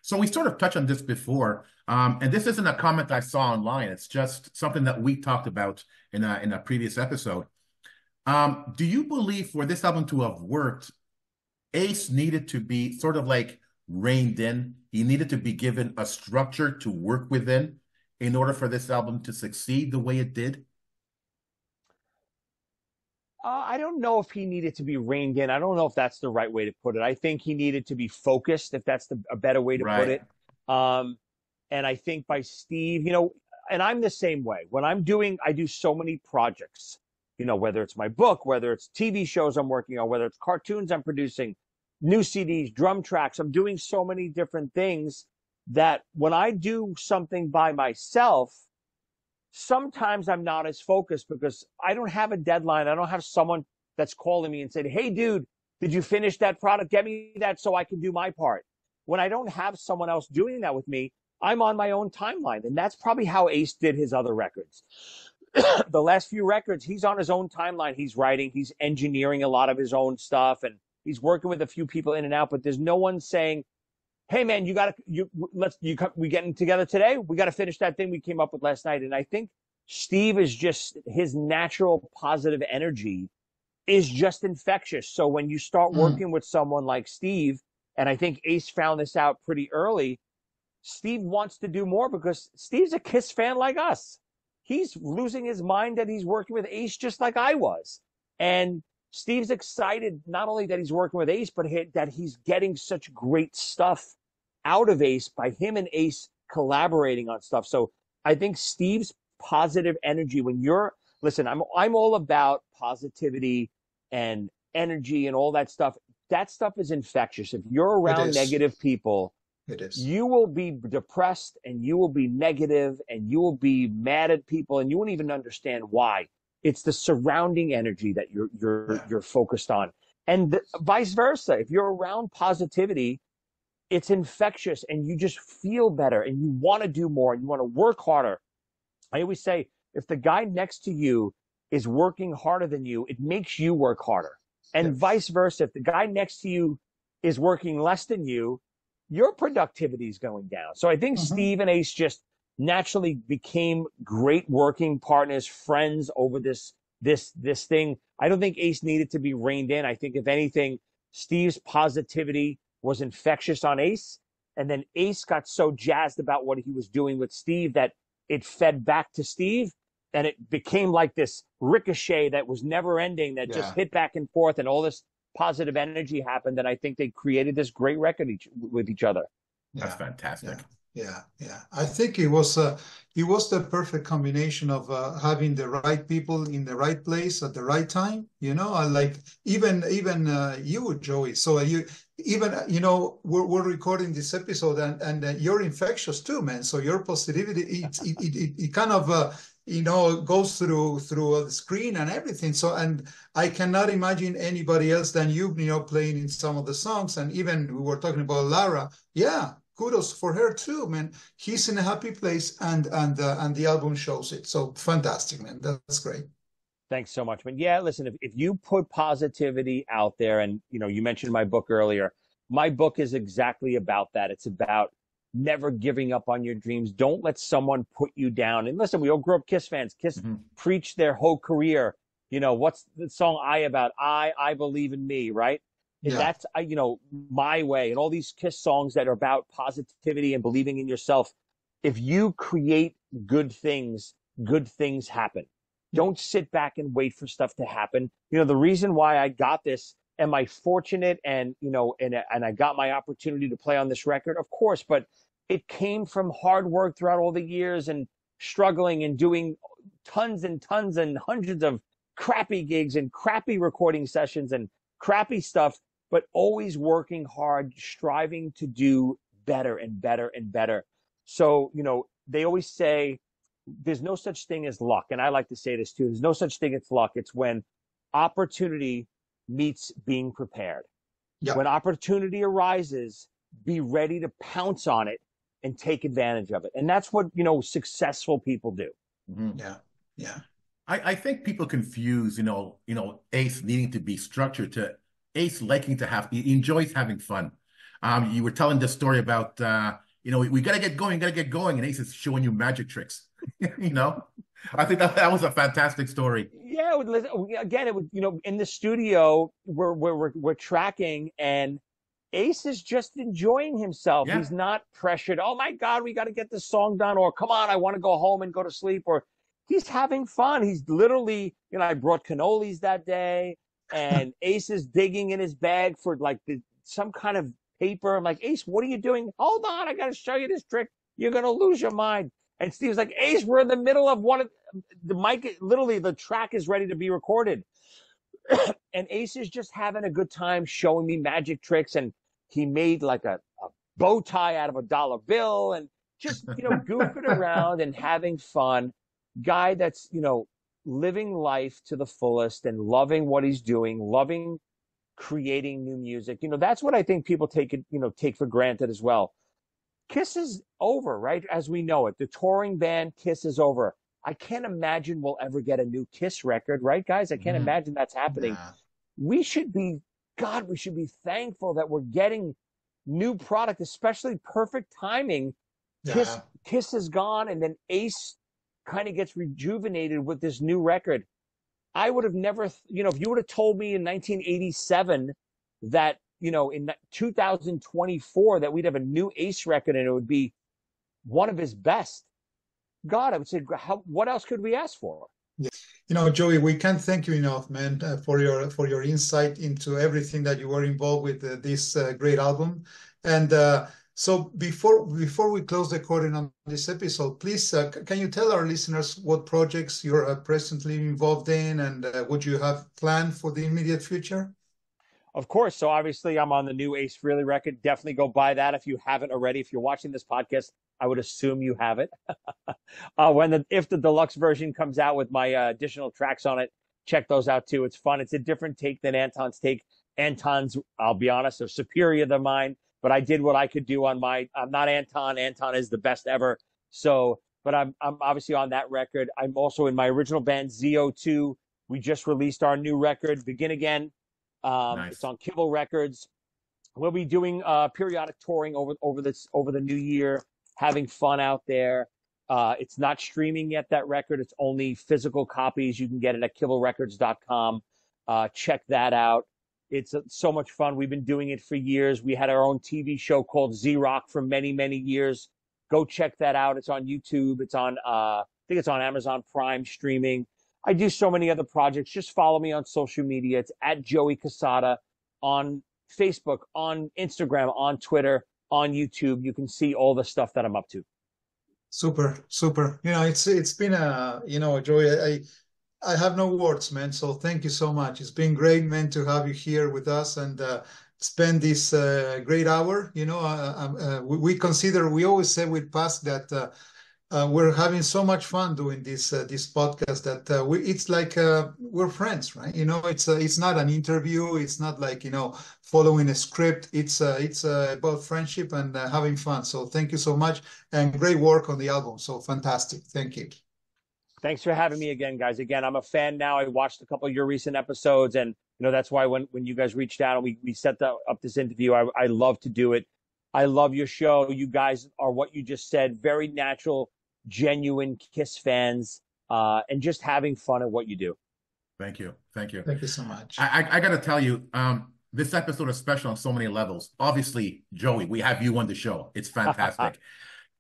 Speaker 1: So we sort of touched on this before, and this isn't a comment I saw online. It's just something that we talked about in a previous episode. Do you believe for this album to have worked, Ace needed to be sort of like reined in? He needed to be given a structure to work within in order for this album to succeed the way it did?
Speaker 3: I don't know if he needed to be reined in. I don't know if that's the right way to put it. I think he needed to be focused, if that's a better way to put it. And I think by Steve, and I'm the same way. When I do so many projects, whether it's my book, whether it's TV shows I'm working on, whether it's cartoons I'm producing, new CDs, drum tracks. I'm doing so many different things that when I do something by myself, sometimes I'm not as focused because I don't have a deadline. I don't have someone that's calling me and saying, hey, dude, did you finish that product? Get me that so I can do my part. When I don't have someone else doing that with me, I'm on my own timeline. And that's probably how Ace did his other records. The last few records, he's on his own timeline. He's writing, he's engineering a lot of his own stuff, and he's working with a few people in and out, but there's no one saying, hey man, we getting together today? We got to finish that thing we came up with last night. And I think Steve is just, his natural positive energy is just infectious. So when you start working with someone like Steve, and I think Ace found this out pretty early, Steve wants to do more because Steve's a Kiss fan like us. He's losing his mind that he's working with Ace just like I was. And Steve's excited not only that he's working with Ace, but that he's getting such great stuff out of Ace by him and Ace collaborating on stuff. So I think Steve's positive energy, listen, I'm all about positivity and energy and all that stuff. That stuff is infectious. If you're around negative people, you will be depressed and you will be negative and you will be mad at people and you won't even understand why. It's the surrounding energy that you're focused on. And vice versa. If you're around positivity, it's infectious and you just feel better and you want to do more and you want to work harder. I always say, if the guy next to you is working harder than you, it makes you work harder. And vice versa. If the guy next to you is working less than you, your productivity is going down. So I think Steve and Ace just naturally became great working partners, friends over this thing. I don't think Ace needed to be reined in. I think if anything, Steve's positivity was infectious on Ace. And then Ace got so jazzed about what he was doing with Steve that it fed back to Steve. And it became like this ricochet that was never ending, that just hit back and forth, and all this positive energy happened. And I think they created this great record with each other.
Speaker 1: That's fantastic.
Speaker 2: Yeah. I think it was the perfect combination of having the right people in the right place at the right time. I like even you, Joey. So we're recording this episode, and you're infectious too, man. So your positivity, it kind of goes through the screen and everything. So, and I cannot imagine anybody else than you, playing in some of the songs. And even we were talking about Lara. Yeah. Kudos for her too, man. He's in a happy place, and the album shows it. So fantastic, man. That's great.
Speaker 3: Thanks so much, man. Yeah, listen, if you put positivity out there, and you mentioned my book earlier. My book is exactly about that. It's about never giving up on your dreams. Don't let someone put you down. And listen, we all grew up Kiss fans. Kiss preached their whole career. What's the song I about? I believe in me, right? And that's, my way, and all these Kiss songs that are about positivity and believing in yourself. If you create good things happen. Don't sit back and wait for stuff to happen. The reason why I got this, am I fortunate and I got my opportunity to play on this record? Of course, but it came from hard work throughout all the years and struggling and doing tons and tons and hundreds of crappy gigs and crappy recording sessions and crappy stuff, but always working hard, striving to do better and better and better. So, they always say there's no such thing as luck. And I like to say this too. There's no such thing as luck. It's when opportunity meets being prepared.
Speaker 2: Yeah.
Speaker 3: When opportunity arises, be ready to pounce on it and take advantage of it. And that's what, successful people do.
Speaker 1: Mhm.
Speaker 2: Yeah. Yeah.
Speaker 1: I think people confuse, Ace needing to be structured to Ace liking to he enjoys having fun. You were telling this story about, we got to get going, got to get going, and Ace is showing you magic tricks. you know, I think that was a fantastic story.
Speaker 3: Yeah, again, it was, in the studio we're tracking, and Ace is just enjoying himself.
Speaker 1: Yeah.
Speaker 3: He's not pressured. Oh my God, we got to get this song done, or come on, I want to go home and go to sleep, or he's having fun. He's literally, I brought cannolis that day, and Ace is digging in his bag for like some kind of paper. I'm like, Ace, what are you doing? Hold on, I got to show you this trick. You're gonna lose your mind. And Steve's like, Ace, we're in the middle of one of the mic. Literally, the track is ready to be recorded, and Ace is just having a good time showing me magic tricks. And he made like a bow tie out of a dollar bill, and just goofing around and having fun. Guy that's living life to the fullest and loving what he's doing, loving creating new music. That's what I think people take for granted as well. Kiss is over, right? As we know it, the touring band Kiss is over. I can't imagine we'll ever get a new Kiss record, right, guys? I can't imagine that's happening.
Speaker 2: Nah.
Speaker 3: We should be thankful that we're getting new product, especially perfect timing.
Speaker 2: Yeah.
Speaker 3: Kiss is gone, and then Ace kind of gets rejuvenated with this new record. I would have never, if you would have told me in 1987 that, in 2024 that we'd have a new Ace record and it would be one of his best. God, I would say, what else could we ask for?
Speaker 2: Yeah. Joey, we can't thank you enough, man, for your insight into everything that you were involved with this great album. And so before we close the recording on this episode, please can you tell our listeners what projects you're presently involved in and what you have planned for the immediate future?
Speaker 3: Of course. So obviously I'm on the new Ace Frehley record. Definitely go buy that if you haven't already. If you're watching this podcast, I would assume you have it. If the deluxe version comes out with my additional tracks on it, check those out too. It's fun. It's a different take than Anton's take. Anton's, I'll be honest, are superior than mine, but I did what I could do on my. I'm not Anton. Anton is the best ever. So, but I'm obviously on that record. I'm also in my original band ZO2. We just released our new record, Begin Again.
Speaker 1: Nice.
Speaker 3: It's on Kibble Records. We'll be doing periodic touring over the new year, having fun out there. It's not streaming yet, that record. It's only physical copies. You can get it at kibblerecords.com. Check that out. It's so much fun. We've been doing it for years. We had our own TV show called Z-Rock for many, many years. Go check that out. It's on YouTube. It's on, I think it's on Amazon Prime streaming. I do so many other projects. Just follow me on social media. It's at Joey Cassata on Facebook, on Instagram, on Twitter, on YouTube. You can see all the stuff that I'm up to.
Speaker 2: Super, super. It's been Joey, I have no words, man. So thank you so much. It's been great, man, to have you here with us and spend this great hour. We always say with Paz that we're having so much fun doing this podcast that it's like we're friends, right? It's not an interview. It's not like following a script. It's about friendship and having fun. So thank you so much and great work on the album. So fantastic. Thank you.
Speaker 3: Thanks for having me again, guys. Again, I'm a fan now. I watched a couple of your recent episodes, and that's why when you guys reached out and we set up this interview, I love to do it. I love your show. You guys are what you just said, very natural, genuine Kiss fans, and just having fun at what you do.
Speaker 1: Thank you. Thank you.
Speaker 2: Thank you so much.
Speaker 1: I got to tell you, this episode is special on so many levels. Obviously, Joey, we have you on the show. It's fantastic.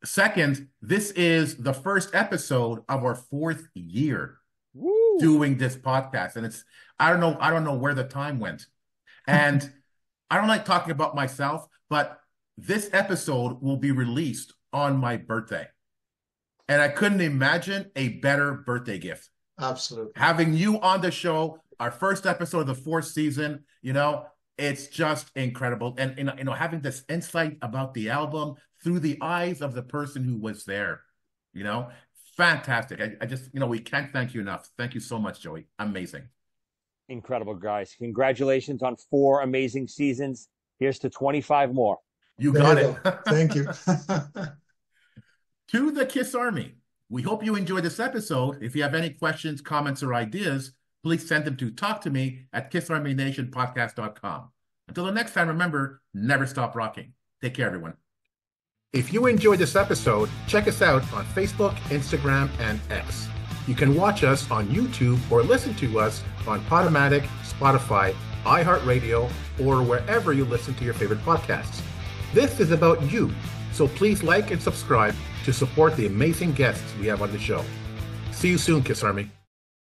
Speaker 1: Second, this is the first episode of our 4th year
Speaker 3: Woo.
Speaker 1: doing this podcast. And I don't know where the time went. And I don't like talking about myself, but this episode will be released on my birthday. And I couldn't imagine a better birthday gift.
Speaker 2: Absolutely.
Speaker 1: Having you on the show, our first episode of the 4th season, it's just incredible. And, having this insight about the album through the eyes of the person who was there, fantastic. I just, we can't thank you enough. Thank you so much, Joey. Amazing.
Speaker 3: Incredible, guys. Congratulations on 4 amazing seasons. Here's to 25 more.
Speaker 1: You
Speaker 2: There
Speaker 1: got
Speaker 2: you
Speaker 1: it.
Speaker 2: go. Thank you.
Speaker 1: To the Kiss Army, we hope you enjoyed this episode. If you have any questions, comments, or ideas, please send them to talktome@kissarmynationpodcast.com. Until the next time, remember, never stop rocking. Take care, everyone. If you enjoyed this episode, check us out on Facebook, Instagram, and X. You can watch us on YouTube or listen to us on Podomatic, Spotify, iHeartRadio, or wherever you listen to your favorite podcasts. This is about you, so please like and subscribe to support the amazing guests we have on the show. See you soon, Kiss Army.